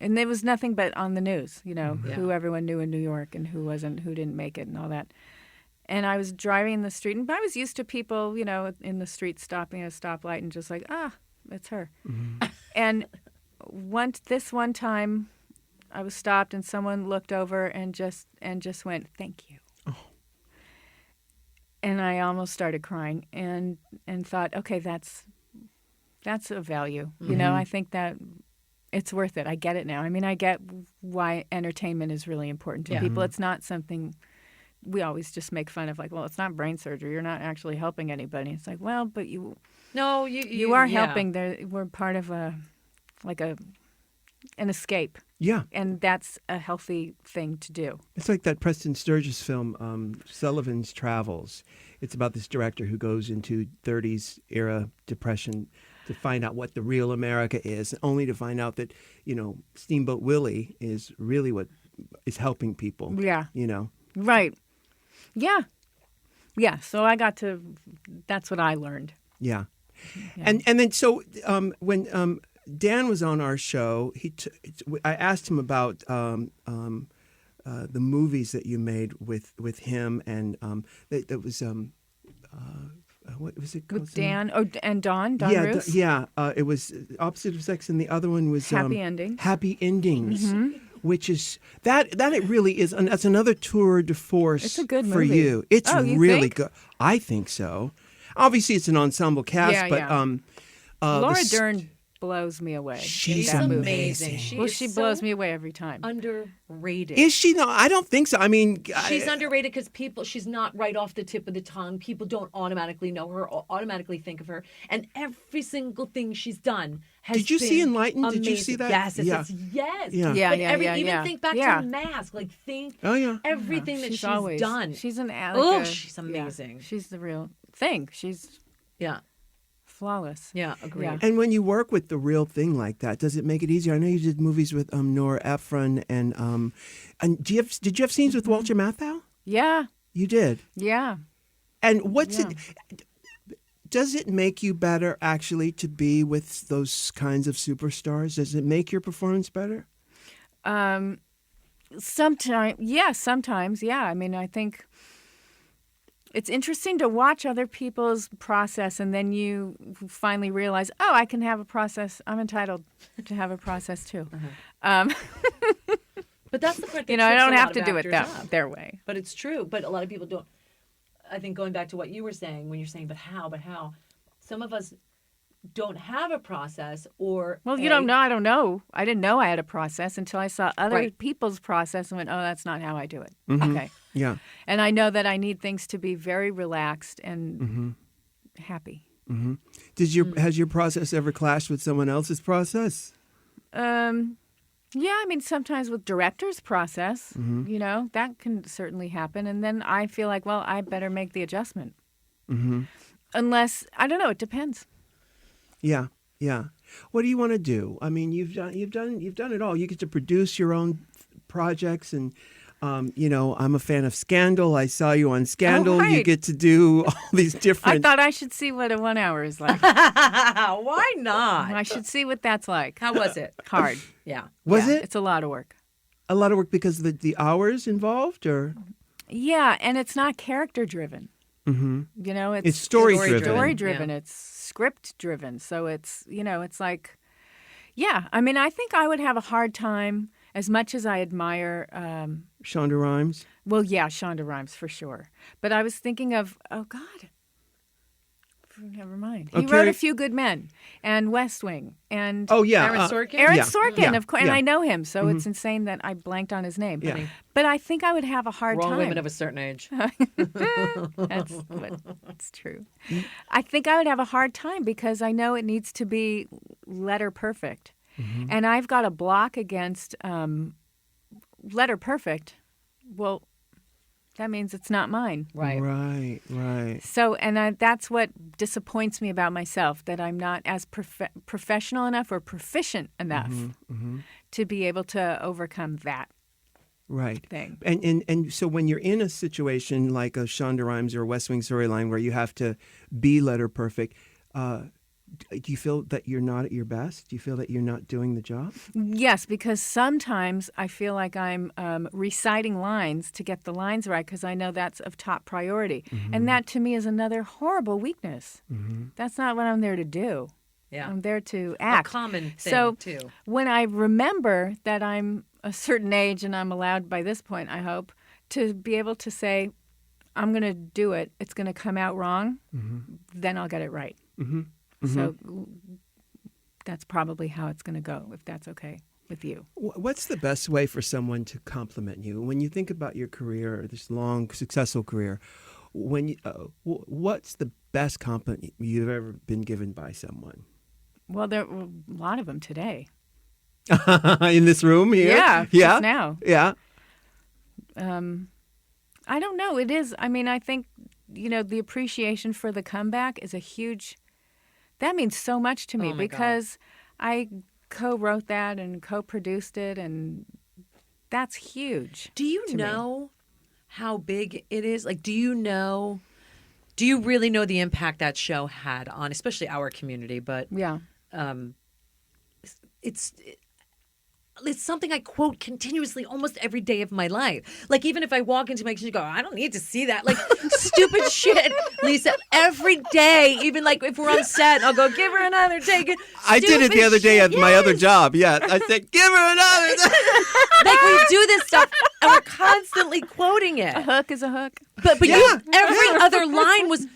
S3: and there was nothing but on the news, who everyone knew in New York and who wasn't, who didn't make it and all that. And I was driving in the street, and I was used to people, in the street stopping at a stoplight and just it's her. And this one time, I was stopped, and someone looked over and just went, "Thank you." Oh. And I almost started crying, and thought, okay, that's a value. I think that it's worth it. I get it now. I mean, I get why entertainment is really important to people. It's not something we always just make fun of, well, it's not brain surgery. You're not actually helping anybody. It's well, but you are helping. We're part of an escape.
S1: Yeah.
S3: And that's a healthy thing to do.
S1: It's like that Preston Sturges film, Sullivan's Travels. It's about this director who goes into 30s era depression to find out what the real America is, only to find out that, Steamboat Willie is really what is helping people.
S3: Yeah. Right. Yeah. Yeah. So that's what I learned.
S1: Yeah. And then so when Dan was on our show, I asked him about the movies that you made with him, and that was what was it called?
S3: With Dan and Don Roos?
S1: It was Opposite of Sex, and the other one was
S3: Happy Endings.
S1: Happy Endings, which is that it really is, and that's another tour de force.
S3: It's a good
S1: for
S3: movie.
S1: you. It's
S3: you
S1: really
S3: think?
S1: good. I think so. Obviously, it's an ensemble cast, but
S3: Laura Dern blows me away.
S1: She's
S2: amazing.
S3: She blows me away every time.
S2: Underrated.
S1: Is she? No, I don't think so. I mean,
S2: she's underrated because she's not right off the tip of the tongue. People don't automatically know her or automatically think of her. And every single thing she's done has
S1: Did you
S2: been
S1: see Enlightened?
S2: amazing.
S1: Did you see that?
S2: Yes.
S1: Yeah.
S2: Yes.
S1: Yeah.
S2: Even think back to Mask. Think everything that she's
S3: always
S2: done.
S3: She's an
S2: she's amazing.
S3: Yeah, she's the real thing. She's flawless.
S2: Yeah, agreed. Yeah.
S1: And when you work with the real thing like that, does it make it easier? I know you did movies with Nora Ephron, and did you have scenes with Walter Matthau?
S3: Yeah,
S1: you did.
S3: Yeah.
S1: And does it make you better actually to be with those kinds of superstars? Does it make your performance better?
S3: Sometimes, yeah. I mean, I think it's interesting to watch other people's process, and then you finally realize, I can have a process. I'm entitled to have a process too.
S2: But that's the part that
S3: I don't have to
S2: trips a
S3: do
S2: lot
S3: it
S2: of actors up.
S3: their way.
S2: But it's true. But a lot of people don't. I think going back to what you were saying, when you're saying, but how? Some of us don't have a process, or
S3: you don't know. I don't know. I didn't know I had a process until I saw other people's process and went, that's not how I do it.
S1: Mm-hmm.
S3: Okay.
S1: Yeah.
S3: And I know that I need things to be very relaxed and happy.
S1: Mm-hmm. Has your process ever clashed with someone else's process?
S3: Yeah, I mean, sometimes with director's process, that can certainly happen. And then I feel like, I better make the adjustment.
S1: Mm-hmm.
S3: Unless, I don't know, it depends.
S1: Yeah. What do you want to do? I mean, you've done it all. You get to produce your own projects, and I'm a fan of Scandal. I saw you on Scandal.
S3: Oh, right.
S1: You get to do all these different.
S3: I thought I should see what a 1 hour is like.
S2: Why not?
S3: I should see what that's like.
S2: How was it?
S3: Hard.
S2: Yeah.
S1: Was it?
S3: It's a lot of work.
S1: A lot of work because of the hours involved, or?
S3: Yeah, and it's not character driven. You know,
S1: It's story-driven.
S3: Story-driven.
S2: Yeah.
S3: It's script-driven. So it's, you know, it's like, yeah. I mean, I think I would have a hard time, as much as I admire,
S1: Shonda Rhimes.
S3: well, yeah, Shonda Rhimes for sure. But I was thinking of, oh, God. Never mind. He
S1: Okay.
S3: wrote A Few Good Men and West Wing and
S1: Oh yeah,
S2: Aaron Sorkin?
S3: Aaron
S1: Yeah.
S3: Sorkin,
S1: Yeah.
S3: of course, and
S1: Yeah.
S3: I know him, so it's insane that I blanked on his name.
S1: Yeah.
S3: But I think I would have a hard
S2: Wrong
S3: time.
S2: women of a certain age.
S3: That's true. I think I would have a hard time because I know it needs to be letter perfect. And I've got a block against letter perfect. Well, that means it's not mine.
S2: Right.
S1: Right.
S3: So, and that's what disappoints me about myself, that I'm not as professional enough or proficient enough to be able to overcome that
S1: Right.
S3: thing.
S1: And so when you're in a situation like a Shonda Rhimes or a West Wing storyline where you have to be letter perfect, do you feel that you're not at your best? Do you feel that you're not doing the job?
S3: Yes, because sometimes I feel like I'm reciting lines to get the lines right because I know that's of top priority. And that to me is another horrible weakness. That's not what I'm there to do.
S2: Yeah.
S3: I'm there to act.
S2: A common thing,
S3: so
S2: too.
S3: when I remember that I'm a certain age and I'm allowed by this point, I hope, to be able to say, I'm going to do it, it's going to come out wrong, then I'll get it right. So that's probably how it's going to go, if that's okay with you.
S1: What's the best way for someone to compliment you? When you think about your career, this long, successful career, what's the best compliment you've ever been given by someone?
S3: Well, there were a lot of them today.
S1: In this room here?
S3: Yeah, just now.
S1: Yeah.
S3: I don't know. It is. I mean, I think, you know, the appreciation for the comeback is a huge, that means so much to me
S2: Oh my God.
S3: because I co-wrote that and co-produced it, and that's huge.
S2: Do you
S3: to me.
S2: know how big it is? Like, do you really know the impact that show had on, especially our community? But
S3: Yeah.
S2: it's something I quote continuously almost every day of my life. Like, even if I walk into my kitchen and go, I don't need to see that. Like, stupid shit, Lisa, every day. Even like if we're on set, I'll go, give her another take.
S1: I did it the other day at my other job. Yeah. I said, give her another.
S2: Like, we do this stuff and we're constantly quoting it.
S3: A hook is a hook.
S2: But
S1: Yeah.
S2: every other line was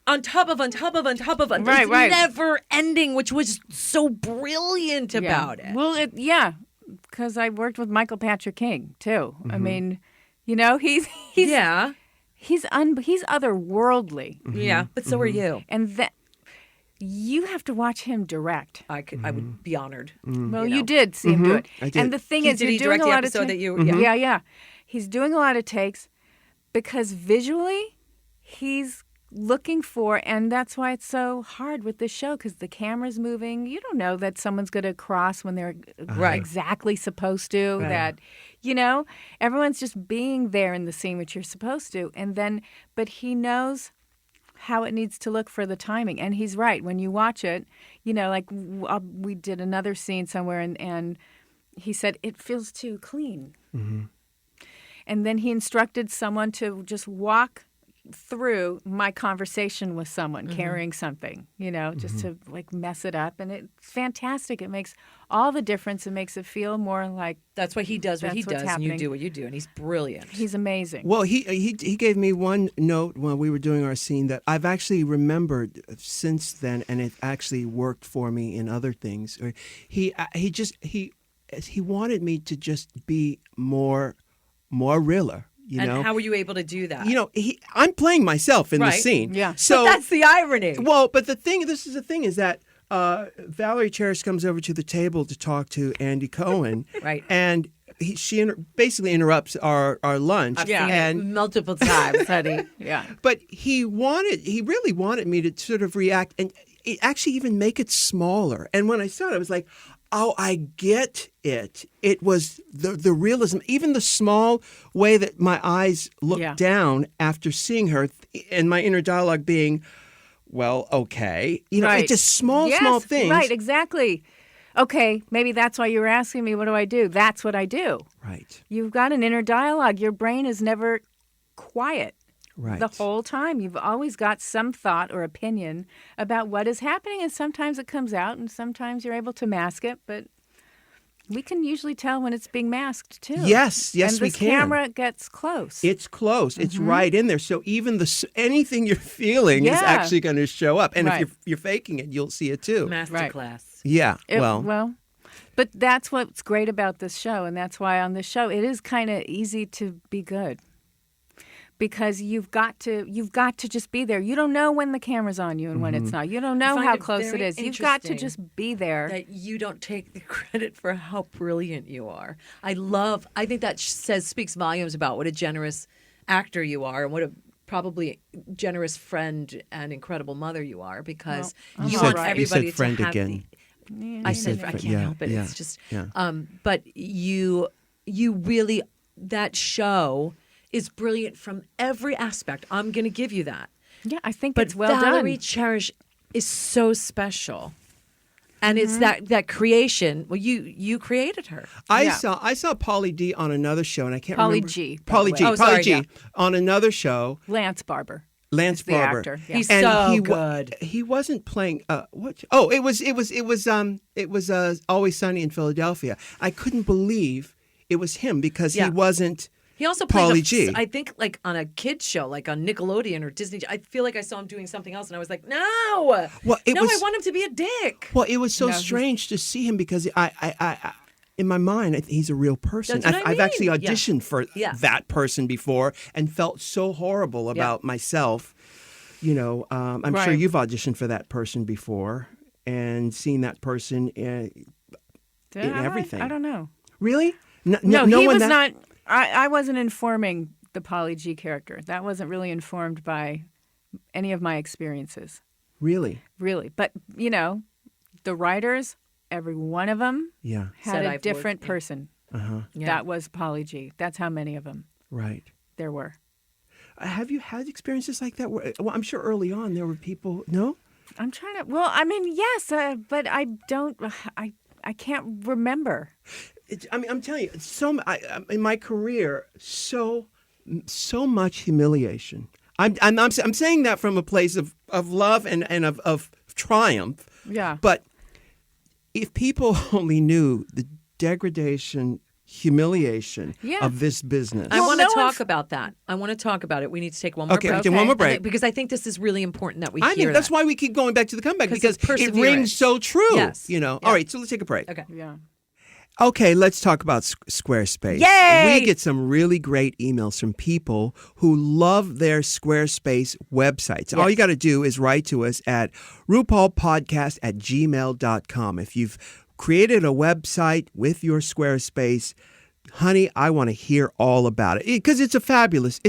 S2: on top of.
S3: Right,
S2: It's
S3: right.
S2: never ending, which was so brilliant about it.
S3: Well, because I worked with Michael Patrick King too. I mean, you know, he's
S2: Yeah.
S3: he's otherworldly,
S2: Yeah. But so are you.
S3: and that you have to watch him direct.
S2: I would be honored.
S3: Well,
S2: you
S3: you
S2: know.
S3: did see him do it.
S1: I did.
S3: And the thing
S2: Did
S3: is, you're
S2: he
S3: doing
S2: direct
S3: a
S2: the
S3: lot of
S2: episode that you?
S3: Yeah. He's doing a lot of takes because visually he's looking for, and that's why it's so hard with this show because the camera's moving. You don't know that someone's going to cross when they're
S2: Right.
S3: exactly supposed to.
S1: Right.
S3: That, you know, everyone's just being there in the scene, which you're supposed to. And then, but he knows how it needs to look for the timing. And he's right. When you watch it, you know, like we did another scene somewhere and he said, it feels too clean. And then he instructed someone to just walk through my conversation with someone carrying something, you know, just to like mess it up. And it's fantastic. It makes all the difference. It makes it feel more like
S2: That's why he does what he
S3: That's what's
S2: does, and you
S3: happening.
S2: do what you do, and he's brilliant.
S3: he's amazing.
S1: Well, he gave me one note when we were doing our scene that I've actually remembered since then, and it actually worked for me in other things. He wanted me to just be more realer. You
S2: and
S1: know,
S2: how were you able to do that?
S1: you know, I'm playing myself in the
S2: Right.
S1: scene.
S3: Yeah.
S1: So
S2: But that's the irony.
S1: well, but this is the thing is that Valerie Cherish comes over to the table to talk to Andy Cohen.
S2: Right.
S1: And she basically interrupts our lunch.
S2: I've seen
S1: And
S2: it multiple times, honey.
S3: Yeah.
S1: but he really wanted me to sort of react and actually even make it smaller. And when I saw it, I was like, oh, I get it. It was the realism, even the small way that my eyes looked
S3: Yeah.
S1: down after seeing her, and my inner dialogue being, well, okay. You know,
S3: Right.
S1: it's just small
S3: Yes,
S1: things.
S3: Right, exactly. Okay, maybe that's why you were asking me, what do I do? That's what I do.
S1: Right.
S3: You've got an inner dialogue. Your brain is never quiet.
S1: Right.
S3: the whole time. You've always got some thought or opinion about what is happening, and sometimes it comes out, and sometimes you're able to mask it, but we can usually tell when it's being masked, too.
S1: Yes,
S3: and
S1: we
S3: this
S1: can.
S3: camera gets close.
S1: It's close. It's right in there. So even anything you're feeling is
S3: Yeah.
S1: actually going to show up. And
S3: Right.
S1: if you're faking it, you'll see it too.
S2: Masterclass.
S1: Yeah.
S3: But that's what's great about this show, and that's why on this show it is kind of easy to be good. Because you've got to just be there. You don't know when the camera's on you and when it's not. You don't know
S2: find
S3: how
S2: it
S3: close it
S2: very
S3: is. You've got to
S2: interesting
S3: just be there.
S2: That you don't take the credit for how brilliant you are. I think that speaks volumes about what a generous actor you are and what a probably generous friend and incredible mother you are, because
S3: Well,
S2: you
S3: I'm
S2: want
S3: all right.
S2: everybody
S1: You said friend
S2: to have
S1: again.
S2: I said I
S1: friend.
S2: can't
S1: Yeah,
S2: help it.
S1: yeah,
S2: It's just
S1: yeah.
S2: but you really, that show is brilliant from every aspect. I'm going to give you that.
S3: Yeah, I think
S2: But
S3: it's well
S2: Valerie
S3: done.
S2: Cherish is so special. And it's that creation. Well, you created her.
S1: I saw Pauly D on another show, and I can't
S3: Pauly
S1: remember.
S3: G, by the
S1: Pauly
S3: way.
S1: G.
S2: Oh,
S1: Pauly
S2: sorry,
S1: G.
S2: yeah.
S1: On another show.
S3: Lance Barber.
S1: Lance
S3: is the
S1: Barber.
S3: actor. Yeah.
S2: He's
S1: And
S2: so
S1: he
S2: good.
S1: He wasn't playing. What? Oh, it was Always Sunny in Philadelphia. I couldn't believe it was him because
S2: Yeah.
S1: he wasn't.
S2: He also played,
S1: Pauly G.
S2: I think, like on a kid's show, like on Nickelodeon or Disney. I feel like I saw him doing something else, and I was like, no,
S1: Well, it
S2: no,
S1: was-
S2: I want him to be a dick.
S1: Well, it was so
S3: No, he's-
S1: strange to see him because I in my mind, I think he's a real person.
S2: That's what I
S1: I've actually
S2: mean. Yeah.
S1: auditioned for
S2: Yeah.
S1: that person before and felt so horrible about myself. You know, I'm sure
S3: Right.
S1: you've auditioned for that person before and seen that person in everything.
S3: I don't know.
S1: Really? No,
S3: No, he
S1: one
S3: was
S1: that-
S3: not. I wasn't informing the Pauly G character. That wasn't really informed by any of my experiences,
S1: Really?
S3: really. But, the writers, every one of them
S1: Yeah.
S3: had
S2: Said
S3: a
S2: I've
S3: different
S2: worked, yeah.
S3: person.
S2: Yeah.
S3: That was Pauly G. That's how many of them
S1: Right.
S3: there were.
S1: Have you had experiences like that? Well, I'm sure early on there were people. No.
S3: I'm trying to. Well, I mean, yes, but I don't. I can't remember.
S1: I'm telling you, in my career, so much humiliation. I'm saying that from a place of love and of triumph.
S3: Yeah.
S1: But if people only knew the degradation, humiliation
S3: Yeah.
S1: of this business.
S2: I
S3: Well,
S2: want to
S3: no
S2: talk
S3: one's-
S2: about that. I want to talk about it. We need to take one more
S1: Okay,
S2: break.
S1: okay, one more break.
S2: Because I think this is really important that we
S1: I
S2: hear
S1: think that's
S2: that.
S1: why we keep going back to the comeback
S2: 'Cause
S1: because
S2: it's
S1: it
S2: perseverance.
S1: rings so true.
S2: Yes.
S1: You know.
S2: Yeah.
S1: All right, so let's take a break.
S2: Okay.
S3: Yeah.
S1: Okay, let's talk about Squarespace.
S2: Yay!
S1: We get some really great emails from people who love their Squarespace websites. All you got to do is write to us at RuPaulPodcast@gmail.com. If you've created a website with your Squarespace, honey, I want to hear all about it because it's a fabulous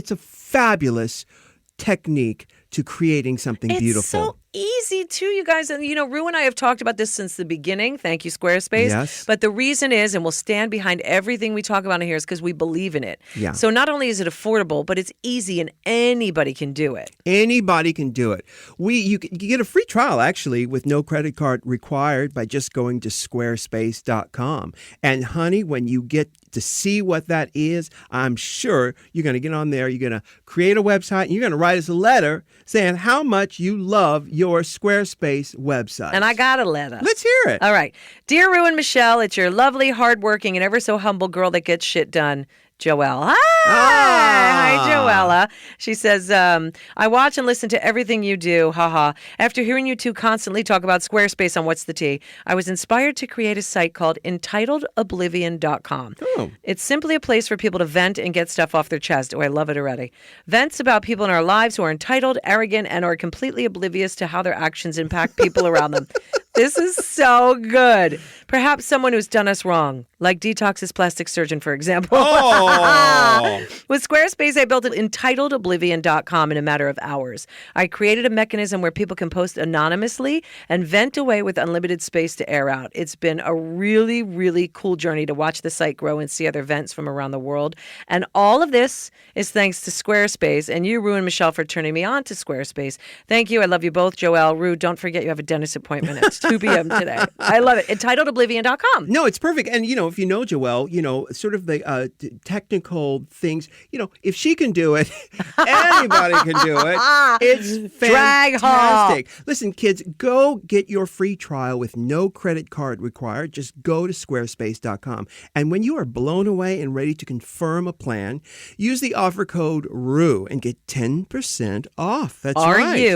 S1: technique to creating something
S2: It's
S1: beautiful.
S2: so easy too, you guys. And Rue and I have talked about this since the beginning. Thank you, Squarespace.
S1: Yes.
S2: But the reason is, and we'll stand behind everything we talk about in here, is because we believe in it.
S1: Yeah.
S2: So not only is it affordable, but it's easy and anybody can do it.
S1: Anybody can do it. You get a free trial actually with no credit card required by just going to squarespace.com. And honey, when you get to see what that is, I'm sure you're going to get on there. You're going to create a website. And you're going to write us a letter saying how much you love your Squarespace website.
S2: And I got a letter.
S1: Let's hear it.
S2: All right. Dear Rue and Michelle, it's your lovely, hardworking, and ever so humble girl that gets shit done, Joelle. Hi, Joella. She says, I watch and listen to everything you do. Haha. After hearing you two constantly talk about Squarespace on What's the Tea, I was inspired to create a site called entitledoblivion.com.
S1: Oh.
S2: It's simply a place for people to vent and get stuff off their chest. Oh, I love it already. Vents about people in our lives who are entitled, arrogant, and are completely oblivious to how their actions impact people around them. This is so good. Perhaps someone who's done us wrong, like Detox's plastic surgeon, for example.
S1: Oh.
S2: With Squarespace, I built entitledoblivion.com in a matter of hours. I created a mechanism where people can post anonymously and vent away with unlimited space to air out. It's been a really, really cool journey to watch the site grow and see other vents from around the world. And all of this is thanks to Squarespace and you, Rue and Michelle, for turning me on to Squarespace. Thank you. I love you both. Joelle, Rue, don't forget you have a dentist appointment at 2 p.m. today. I love it. EntitledOblivion.com.
S1: No, it's perfect. And, if you know Joelle, sort of the technical things, if she can do it, anybody can do it. It's
S2: Drag
S1: fantastic. Listen, kids, go get your free trial with no credit card required. Just go to squarespace.com. And when you are blown away and ready to confirm a plan, use the offer code RU and get 10% off. That's right.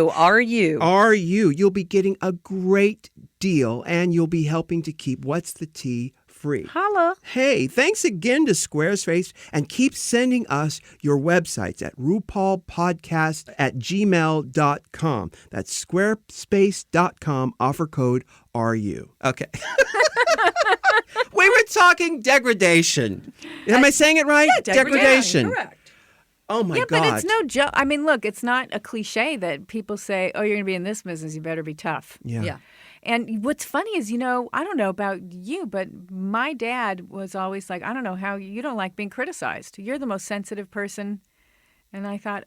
S2: Are you?
S1: You'll be getting a great deal, and you'll be helping to keep What's the Tea free.
S2: Holla.
S1: Hey, thanks again to Squarespace, and keep sending us your websites at RuPaulPodcast@gmail.com. That's squarespace.com, offer code RU. Okay. We were talking degradation. Am I saying it right?
S2: Yeah, degradation. Correct.
S1: Oh, my God.
S3: Yeah, but it's no joke. I mean, look, it's not a cliche that people say, oh, you're going to be in this business, you better be tough.
S1: Yeah.
S3: And what's funny is, I don't know about you, but my dad was always like, I don't know how you don't like being criticized. You're the most sensitive person. And I thought,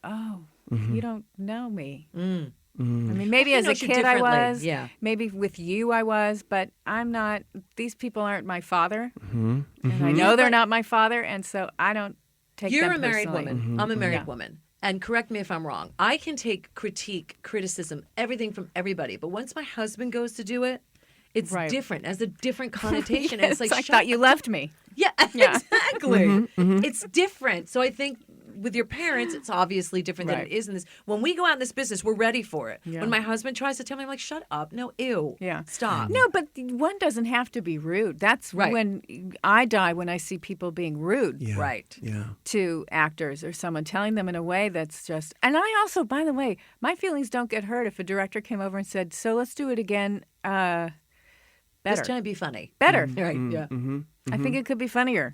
S3: you don't know me. I mean, maybe as a kid I was.
S2: Yeah.
S3: Maybe with you I was, but I'm not. These people aren't my father. And I know they're not my father, and so I don't take them personally.
S2: You're a married woman. I'm a married woman. And correct me if I'm wrong. I can take critique, criticism, everything from everybody. But once my husband goes to do it, it's different. It has a different connotation. And it's like,
S3: I thought you left me.
S2: Yeah, exactly. It's different. So I think with your parents, it's obviously different than it is in this. When we go out in this business, we're ready for it. Yeah. When my husband tries to tell me, I'm like, shut up. No, ew.
S3: Yeah.
S2: Stop.
S3: No, but one doesn't have to be rude. That's when I die, when I see people being rude.
S1: Yeah.
S2: Right.
S1: Yeah.
S3: To actors or someone telling them in a way that's just. And I also, by the way, my feelings don't get hurt if a director came over and said, so let's do it again. Better.
S2: This time be funny.
S3: Better.
S2: Right. Yeah.
S3: I think it could be funnier.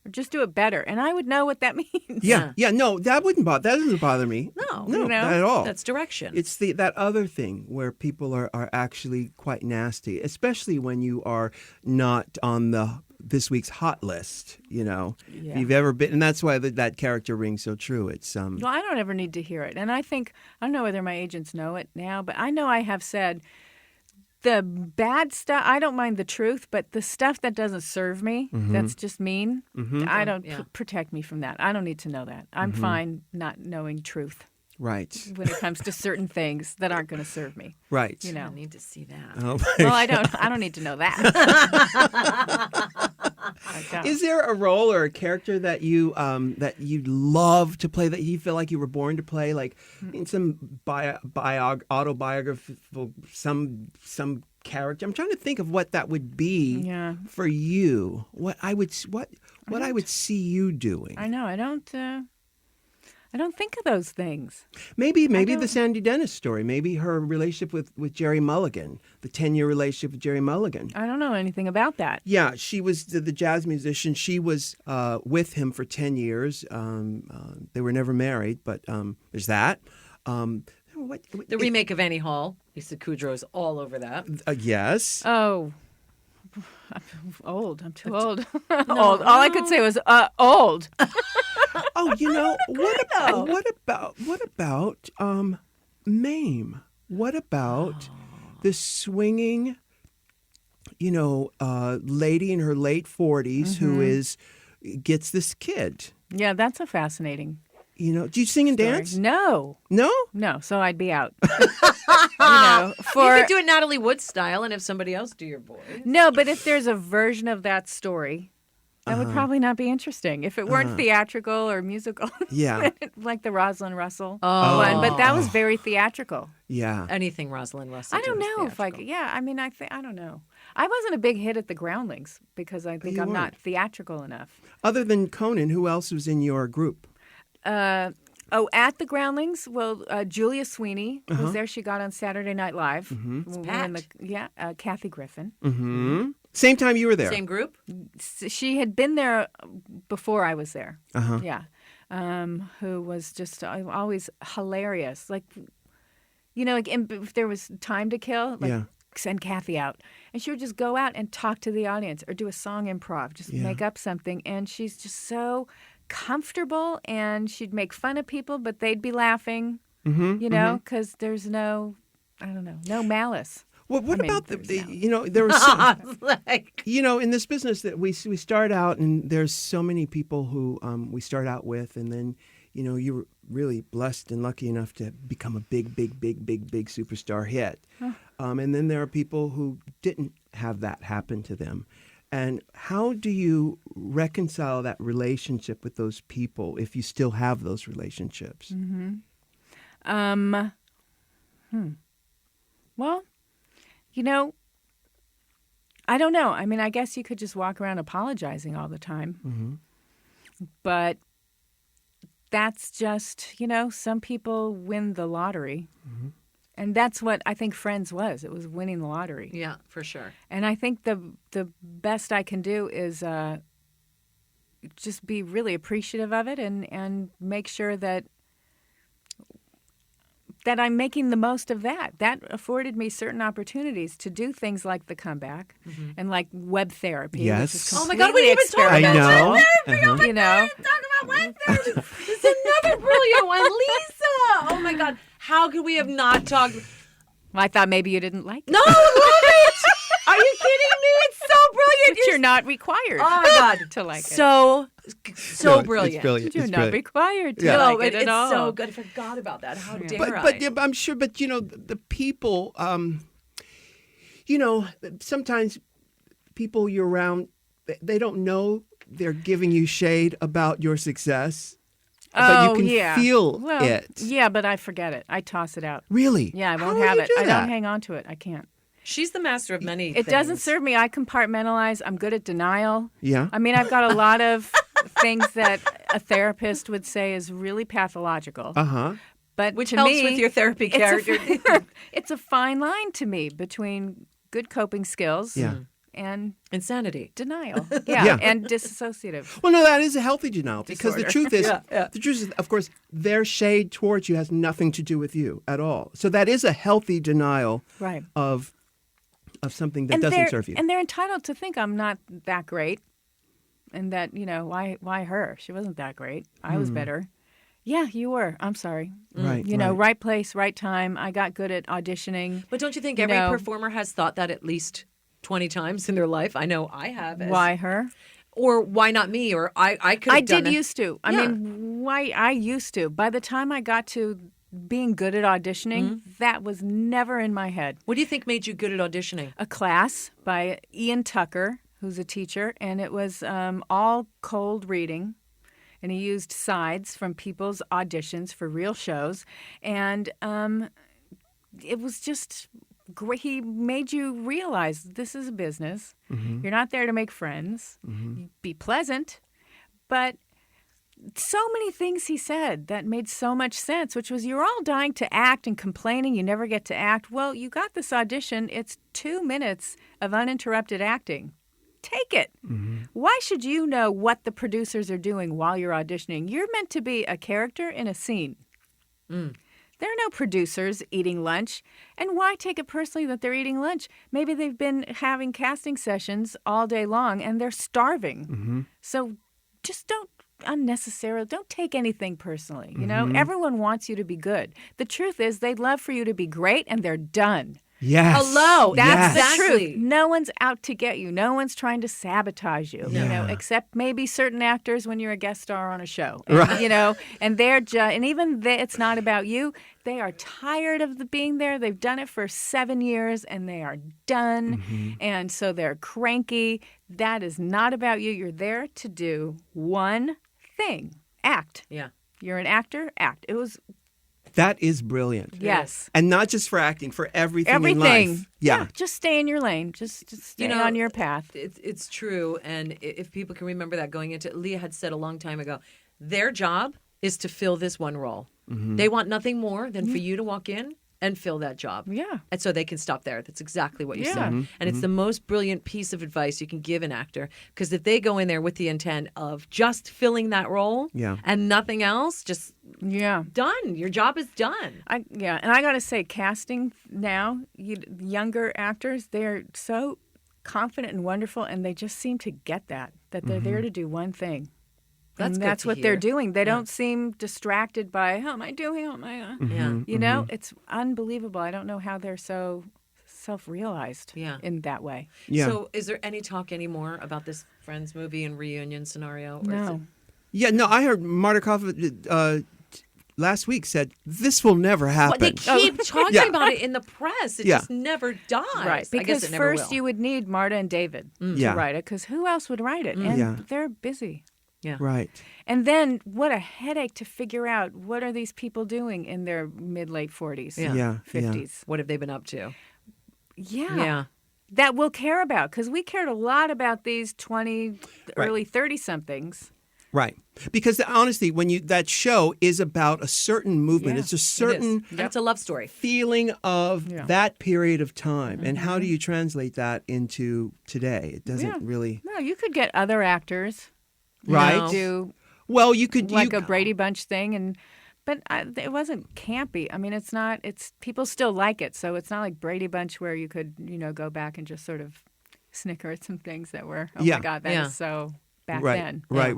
S3: Or just do it better. And I would know what that means.
S1: Yeah. No, that doesn't bother me.
S2: No.
S1: Not at all.
S2: That's direction.
S1: It's that other thing where people are actually quite nasty, especially when you are not on this week's hot list, If you've ever been, and that's why that character rings so true. It's
S3: Well, I don't ever need to hear it. And I don't know whether my agents know it now, but I know I have said the bad stuff, I don't mind the truth, but the stuff that doesn't serve me, that's just mean, I don't protect me from that. I don't need to know that. I'm fine not knowing truth.
S1: Right.
S3: When it comes to certain things that aren't going to serve me.
S1: Right.
S2: I need to see that.
S1: Oh
S3: well, I don't need to know that.
S1: Is there a role or a character that you love to play, that you feel like you were born to play, like in some autobiographical some character? I'm trying to think of what that would be for you. What I would see you doing.
S3: I know. I don't think of those things.
S1: Maybe the Sandy Dennis story. Maybe her relationship with Jerry Mulligan, the 10-year relationship with Jerry Mulligan.
S3: I don't know anything about that.
S1: Yeah, she was the jazz musician. She was with him for 10 years. They were never married, but there's that.
S2: The remake of Annie Hall. Lisa Kudrow is all over that.
S1: Yes.
S3: Oh. I'm old. I'm too old. Old. All I could say was old.
S1: Oh, what about Mame? What about the swinging, lady in her late 40s who gets this kid?
S3: Yeah, that's a fascinating.
S1: Do you sing and dance?
S3: No.
S1: No?
S3: No, so I'd be out.
S2: You could do it Natalie Wood style and have somebody else do your voice.
S3: No, but if there's a version of that story, that would probably not be interesting. If it weren't theatrical or musical.
S1: Yeah.
S3: Like the Rosalind Russell
S2: one.
S3: But that was very theatrical.
S1: Yeah.
S2: Anything Rosalind Russell.
S3: I don't know if I could. Yeah, I mean, I don't know. I wasn't a big hit at the Groundlings because I think I'm not theatrical enough.
S1: Other than Conan, who else was in your group?
S3: At the Groundlings, Julia Sweeney was there. She got on Saturday Night Live. Kathy Griffin.
S1: Mm-hmm. Same time you were there.
S2: Same group?
S3: She had been there before I was there.
S1: Uh-huh.
S3: Yeah. Who was just always hilarious. Like, if there was time to kill, send Kathy out. And she would just go out and talk to the audience or do a song improv, just make up something. And she's just so comfortable, and she'd make fun of people, but they'd be laughing, because there's no malice.
S1: Well, what about
S3: there's
S1: the
S3: no-
S1: you know, there was some,
S2: Like,
S1: you know, in this business that we start out, and there's so many people who we start out with, and then, you know, you're really blessed and lucky enough to become a big superstar hit. And then there are people who didn't have that happen to them. And how do you reconcile that relationship with those people if you still have those relationships?
S3: Well, you know, I don't know. I mean, I guess you could just walk around apologizing all the time. But that's just, you know, some people win the lottery. And that's what I think Friends was. It was winning the lottery.
S2: yeah, for sure.
S3: And I think the best I can do is just be really appreciative of it and make sure that I'm making the most of that. That afforded me certain opportunities to do things like the comeback and like web therapy.
S1: Yes.
S3: Which is
S2: Oh my God, we
S3: completely
S2: didn't even talk
S1: I
S2: about
S3: experimental.
S1: know.
S3: You know,
S2: Talk about web therapy. This is another brilliant one, Lisa. Oh my God, how could we have not talked?
S3: well, I thought maybe you didn't like it.
S2: No, I love it. Are you kidding me? It's so brilliant.
S3: But you're not required
S2: Oh my God,
S3: to like it.
S2: so
S1: No,
S2: brilliant.
S1: It's brilliant.
S3: You're
S1: It's
S3: not
S1: brilliant.
S3: required to
S1: Yeah.
S2: No,
S3: like
S2: but
S3: it at
S2: it's
S3: all.
S2: so good. I forgot about that. How dare I?
S1: But yeah, I'm sure. But you know, the people. You know, sometimes people you're around, they don't know they're giving you shade about your success, but you can
S3: yeah.
S1: feel
S3: well,
S1: it.
S3: Yeah, but I forget it. I toss it out.
S1: Really?
S3: Yeah, I
S1: How
S3: won't
S1: do
S3: have
S1: you
S3: it.
S1: do
S3: I
S1: that?
S3: don't hang on to it. I can't.
S2: She's the master of many
S3: It
S2: things.
S3: doesn't serve me. I compartmentalize. I'm good at denial.
S1: Yeah.
S3: I mean, I've got a lot of things that a therapist would say is really pathological. But
S2: Which
S3: to
S2: helps
S3: me,
S2: with your therapy character.
S3: It's a fine line to me between good coping skills
S1: Yeah.
S3: and
S2: Insanity.
S3: denial.
S1: Yeah.
S3: And dissociative.
S1: Well, no, that is a healthy denial because the
S3: Disorder.
S1: truth is,
S2: Yeah.
S1: the truth is, of course, their shade towards you has nothing to do with you at all. So that is a healthy denial
S3: Right.
S1: of something that
S3: And
S1: doesn't
S3: they're-
S1: serve you.
S3: And they're entitled to think I'm not that great, and that, you know, why her? She wasn't that great. I was better. Yeah, you were. I'm sorry.
S1: Right.
S3: You know,
S1: right.
S3: right place, right time. I got good at auditioning.
S2: But don't you think
S3: You
S2: every
S3: know-
S2: performer has thought that at least 20 times in their life? I know I have.
S3: Why her?
S2: Or why not me? Or I could have
S3: I
S2: done
S3: did
S2: it.
S3: used to. I
S2: Yeah.
S3: mean, why I used to. By the time I got to being good at auditioning, that was never in my head.
S2: What do you think made you good at auditioning?
S3: A class by Ian Tucker, who's a teacher, and it was all cold reading. And he used sides from people's auditions for real shows. And it was just great. He made you realize this is a business. You're not there to make friends. Be pleasant. But so many things he said that made so much sense, which was you're all dying to act and complaining you never get to act. Well, you got this audition. It's 2 minutes of uninterrupted acting. Take it. Why should you know what the producers are doing while you're auditioning? You're meant to be a character in a scene. There are no producers eating lunch. And why take it personally that they're eating lunch? Maybe they've been having casting sessions all day long and they're starving. So just don't take anything personally. You know, everyone wants you to be good. The truth is they'd love for you to be great and they're done.
S1: Yes.
S2: Hello.
S3: That's
S1: Yes.
S3: the
S2: Exactly.
S3: truth. No one's out to get you. No one's trying to sabotage you. You know, except maybe certain actors when you're a guest star on a show. And, you know, and they're and even it's not about you. They are tired of being there. They've done it for 7 years and they are done. And so they're cranky. That is not about you. You're there to do one thing: act.
S2: Yeah.
S3: You're an actor. Act. It was
S1: That is brilliant.
S3: yes.
S1: And not just for acting, for everything in
S3: Everything.
S1: life. Yeah.
S3: Just stay in your lane. Just stay on your path.
S2: It's true. And if people can remember that going into it, Leah had said a long time ago, their job is to fill this one role. They want nothing more than for you to walk in and fill that job.
S3: Yeah.
S2: And so they can stop there. That's exactly what you
S3: Yeah.
S2: said. And it's the most brilliant piece of advice you can give an actor. Because if they go in there with the intent of just filling that role
S1: Yeah.
S2: and nothing else, just
S3: Yeah.
S2: done. Your job is done.
S3: And I got to say, casting now, younger actors, they're so confident and wonderful, and they just seem to get that they're there to do one thing.
S2: That's
S3: and
S2: good
S3: that's
S2: to
S3: what they're
S2: hear.
S3: doing. They don't seem distracted by, how am I doing? How am I?
S2: Yeah.
S3: You know, it's unbelievable. I don't know how they're so self-realized
S2: Yeah.
S3: in that way.
S1: Yeah.
S2: So is there any talk anymore about this Friends movie and reunion scenario? Or is
S3: No.
S2: it-
S1: Yeah, no, I heard Marta Koff last week said this will never happen.
S2: Well, they keep talking
S1: Yeah.
S2: about it in the press. It
S1: Yeah.
S2: just never dies.
S3: Right,
S2: I guess
S3: because
S2: it never
S3: first
S2: will.
S3: you would need Marta and David
S1: Yeah.
S3: to write it, because who else would write it? And
S1: Yeah.
S3: they're busy.
S2: Yeah.
S1: Right.
S3: And then what a headache to figure out what are these people doing in their mid-late 40s,
S2: Yeah.
S1: Yeah.
S3: 50s.
S2: What have they been up to?
S3: Yeah.
S2: Yeah.
S3: That we'll care about, because we cared a lot about these 20,
S1: Right.
S3: early 30-somethings.
S1: Right. Because honestly, that show is about a certain movement.
S3: Yeah,
S1: It's a
S2: It is.
S1: certain
S2: And it's a love story.
S1: feeling of
S3: Yeah.
S1: that period of time. And how do you translate that into today? It doesn't
S3: Yeah.
S1: really.
S3: No, you could get other actors
S1: Right.
S2: No.
S3: do
S1: Well, you could
S3: like a Brady Bunch thing, but it wasn't campy. I mean, it's not. It's people still like it, so it's not like Brady Bunch where you could go back and just sort of snicker at some things that were
S1: Yeah.
S3: my God, that
S2: Yeah.
S3: is so back
S1: right.
S3: then.
S1: Right.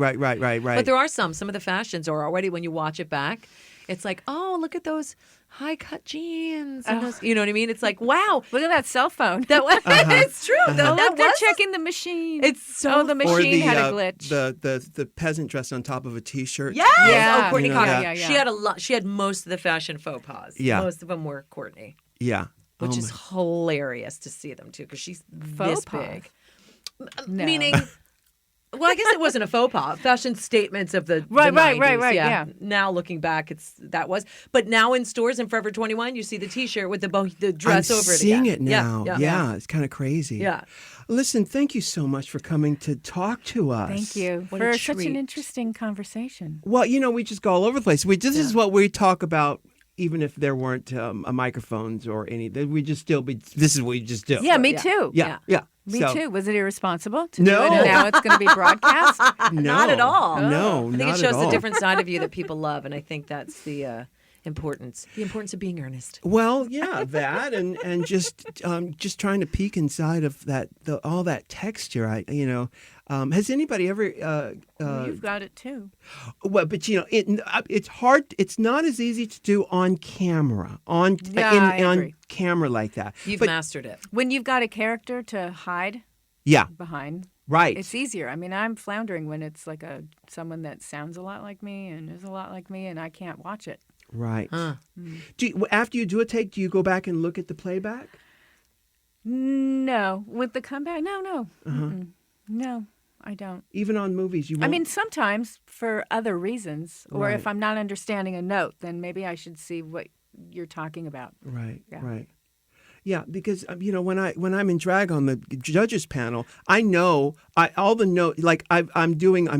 S2: But there are some of the fashions are already, when you watch it back, it's like, oh, look at those high cut jeans. And those, you know what I mean? It's like, wow.
S3: Look at that cell phone.
S2: That was, it's true.
S3: Oh,
S2: That
S3: look, they're
S2: was
S3: checking the machine.
S2: It's so
S3: the
S1: or
S3: machine
S1: the,
S3: had a glitch.
S1: the peasant dress on top of a T-shirt.
S2: Yes.
S3: Yeah.
S2: Oh, Courtney
S1: You know,
S2: Cox.
S1: yeah.
S3: Yeah.
S2: She had a lot. She had most of the fashion faux pas.
S1: Yeah.
S2: Most of them were Courtney,
S1: Yeah.
S2: which
S1: Oh
S2: is hilarious to see them too, because she's
S3: Faux
S2: this
S3: pas?
S2: big.
S3: No.
S2: Meaning, well, I guess it wasn't a faux pas. Fashion statements of the
S3: Right,
S2: the
S3: right,
S2: 90s,
S3: yeah.
S2: Now looking back, that was. But now in stores in Forever 21, you see the T-shirt with the dress
S1: I'm
S2: over it
S1: seeing
S2: again.
S1: it now.
S2: Yeah.
S1: It's kind of crazy.
S2: Yeah.
S1: Listen, thank you so much for coming to talk to us.
S3: Thank you
S2: What a
S3: for such
S2: treat.
S3: an interesting conversation.
S1: Well, we just go all over the place. This is what we talk about, even if there weren't microphones or any. We just still be. This is what we just do.
S3: Yeah, me
S2: Yeah.
S3: too.
S1: Yeah.
S3: Me
S1: So-
S3: too. Was it irresponsible to
S1: No.
S3: do it and now it's going to be broadcast?
S1: No,
S2: Not at all.
S1: No,
S2: I think
S1: not
S2: it shows
S1: at all.
S2: the different side of you that people love, and I think that's the importance of being earnest.
S1: Well, yeah, that and just trying to peek inside of all that texture. Has anybody ever?
S3: You've got it too.
S1: Well, but it's hard. It's not as easy to do on camera.
S3: I
S1: on
S3: agree.
S1: camera like that.
S2: You've
S1: But-
S2: mastered it.
S3: When you've got a character to hide
S1: Yeah,
S3: behind,
S1: right.
S3: it's easier. I mean, I'm floundering when it's like someone that sounds a lot like me and is a lot like me, and I can't watch it.
S1: Right.
S2: Huh.
S1: After you do a take, do you go back and look at the playback?
S3: No, with the comeback, no,
S1: Uh-huh.
S3: no, I don't.
S1: Even on movies, you won't?
S3: I mean, sometimes for other reasons, or
S1: Right.
S3: if I'm not understanding a note, then maybe I should see what you're talking about.
S1: Right,
S3: Yeah.
S1: right. Yeah, because when I'm in drag on the judges panel, I know all the notes. Like I'm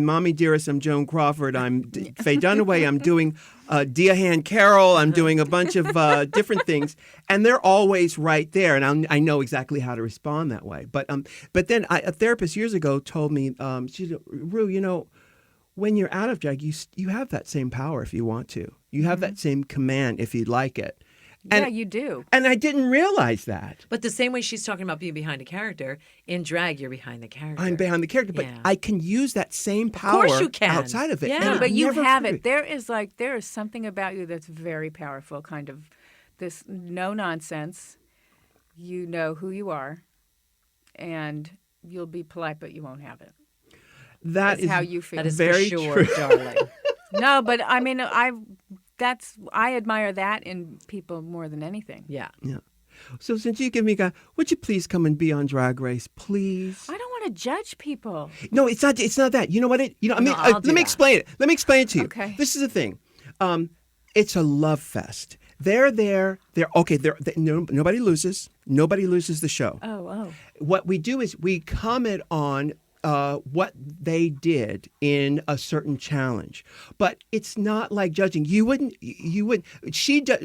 S1: Mommy Dearest, I'm Joan Crawford, I'm Faye Dunaway, I'm doing Diahan Carroll, I'm doing a bunch of different things, and they're always right there, and I know exactly how to respond that way. But then a therapist years ago told me, she said, Ru, when you're out of drag, you have that same power if you want to. You have that same command if you'd like it.
S3: Yeah, you do.
S1: And I didn't realize that.
S2: But the same way she's talking about being behind a character, in drag, you're behind the character.
S1: I'm behind the character, but
S2: Yeah.
S1: I can use that same power
S2: course you can.
S1: outside of it.
S2: Yeah.
S1: and
S3: No,
S1: it
S3: but you
S1: never
S3: have
S1: occurred
S3: it. There is something about you that's very powerful, kind of this no nonsense. You know who you are, and you'll be polite, but you won't have it.
S1: That
S3: That's
S1: is
S3: how you feel.
S2: That is
S1: very
S2: for sure,
S1: true.
S2: darling.
S3: No, but I mean, I admire that in people more than anything.
S2: Yeah.
S1: Yeah. So since you give me a would you please come and be on Drag Race, please?
S3: I don't want to judge people.
S1: No, it's not. It's not that. You know what?
S2: I'll
S1: Let
S2: do
S1: me
S2: that.
S1: explain it. Let me explain it to you.
S3: Okay.
S1: This is the thing. It's a love fest. They're there. Nobody loses. Nobody loses the show.
S3: Oh.
S1: What we do is we comment on what they did in a certain challenge, but it's not like judging. You wouldn't. She does.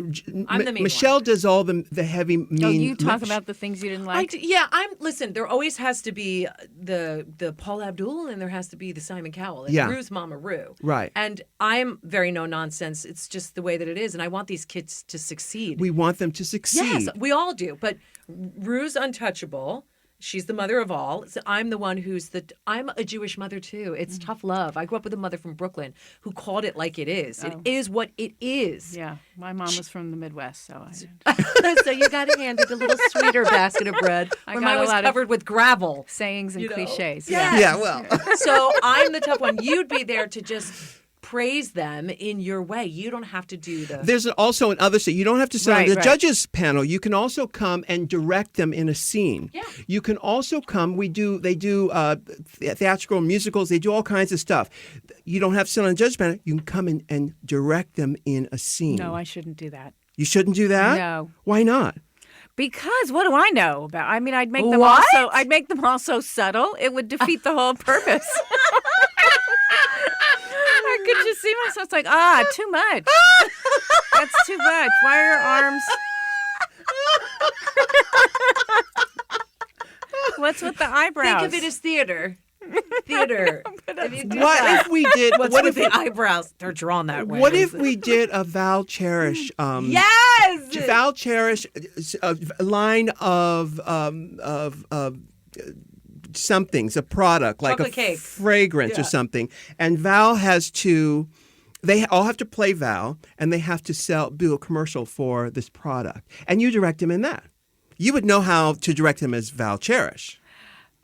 S2: I'm the mean
S1: Michelle
S2: one.
S1: does all the heavy mean.
S3: Oh, you talk about the things you didn't like.
S2: Listen, there always has to be the Paul Abdul, and there has to be the Simon Cowell. And
S1: Yeah.
S2: Rue's Mama Rue.
S1: Right.
S2: And I'm very no nonsense. It's just the way that it is, and I want these kids to succeed.
S1: We want them to succeed.
S2: Yes, we all do. But Rue's untouchable. She's the mother of all. So I'm the one I'm a Jewish mother too. It's tough love. I grew up with a mother from Brooklyn who called it like it is. It is what it is.
S3: Yeah, my mom was from the Midwest, so
S2: So you got to hand it a little sweeter basket of bread. When
S3: got
S2: mine
S3: a
S2: was
S3: lot of
S2: covered with gravel.
S3: sayings and cliches.
S2: Yes.
S1: Yeah, well.
S2: So I'm the tough one. You'd be there to just praise them in your way. You don't have to do the...
S1: There's also another thing. You don't have to sit on
S3: Right,
S1: the
S3: right.
S1: judges panel. You can also come and direct them in a scene.
S2: Yeah.
S1: You can also come. They do theatrical musicals. They do all kinds of stuff. You don't have to sit on the judges panel. You can come in and direct them in a scene.
S3: No, I shouldn't do that.
S1: You shouldn't do that?
S3: No.
S1: Why not?
S3: Because what do I know about? I mean, I'd make them
S2: What?
S3: all so subtle. It would defeat the whole purpose. I could just see myself. It's like, too much. That's too much. Why are your arms? What's with the eyebrows?
S2: Think of it as theater. Theater. If you do
S1: What
S2: that,
S1: if we did?
S2: What's
S1: what
S2: with
S1: if
S2: the eyebrows? They're drawn that way.
S1: What if we did a Val Cherish?
S2: Yes!
S1: Val Cherish, a line of somethings, a product like
S2: Chocolate
S1: a
S2: cake.
S1: fragrance or something, and Val has to. They all have to play Val, and they have to do a commercial for this product, and you direct him in that. You would know how to direct him as Val Cherish.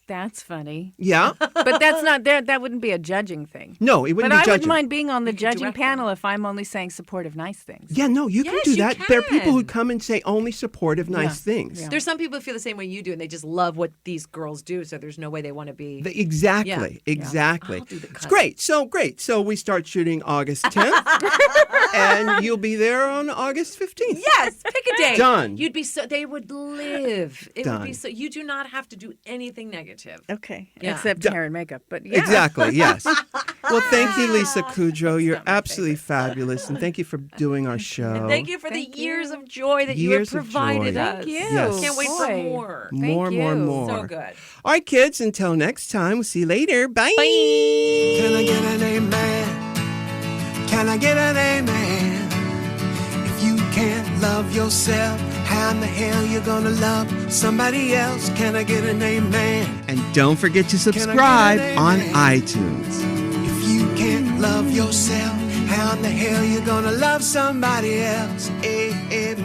S3: That's funny.
S1: Yeah.
S3: But that's not there. That wouldn't be a judging thing.
S1: No, it wouldn't
S3: But
S1: be
S3: I
S1: judging.
S3: wouldn't mind being on the
S2: could
S3: judging
S2: direct
S3: panel if I'm only saying supportive, nice things.
S1: Yeah, no, you can
S2: Yes,
S1: do
S2: you
S1: that. There are people who
S2: can.
S1: come and say only supportive, nice
S3: Yeah.
S1: things.
S3: Yeah.
S2: There's some people who feel the same way you do, and they just love what these girls do, so there's no way they want to be...
S1: Exactly,
S2: Yeah.
S1: exactly.
S2: I'll do the
S1: It's
S2: cut.
S1: great. So we start shooting August 10th, and you'll be there on August 15th.
S2: Yes, pick a day.
S1: Done.
S2: You'd be so... They would live. It would be
S1: Done.
S2: so... You do not have to do anything negative.
S3: Okay.
S2: Yeah.
S3: Except hair and makeup. But yeah.
S1: Exactly, yes. Well, thank you, Lisa Kudrow. You're
S3: not my
S1: absolutely fabulous, and thank you for doing our show.
S2: And thank you for
S3: Thank
S2: the years
S3: you.
S2: of joy that you have
S1: Years of
S2: provided
S1: joy.
S2: us.
S3: Thank you.
S1: Yes.
S2: Can't wait for
S3: Boy.
S2: more.
S3: Thank
S1: More.
S3: you.
S2: So good.
S1: All right, kids, until next time, we'll see you later. Bye.
S4: Can I get an amen? Can I get an amen? If you can't love yourself, how in the hell you gonna love somebody else? Can I get an amen?
S1: And don't forget to subscribe on iTunes.
S4: If you can't love yourself, how in the hell you gonna love somebody else? Amen.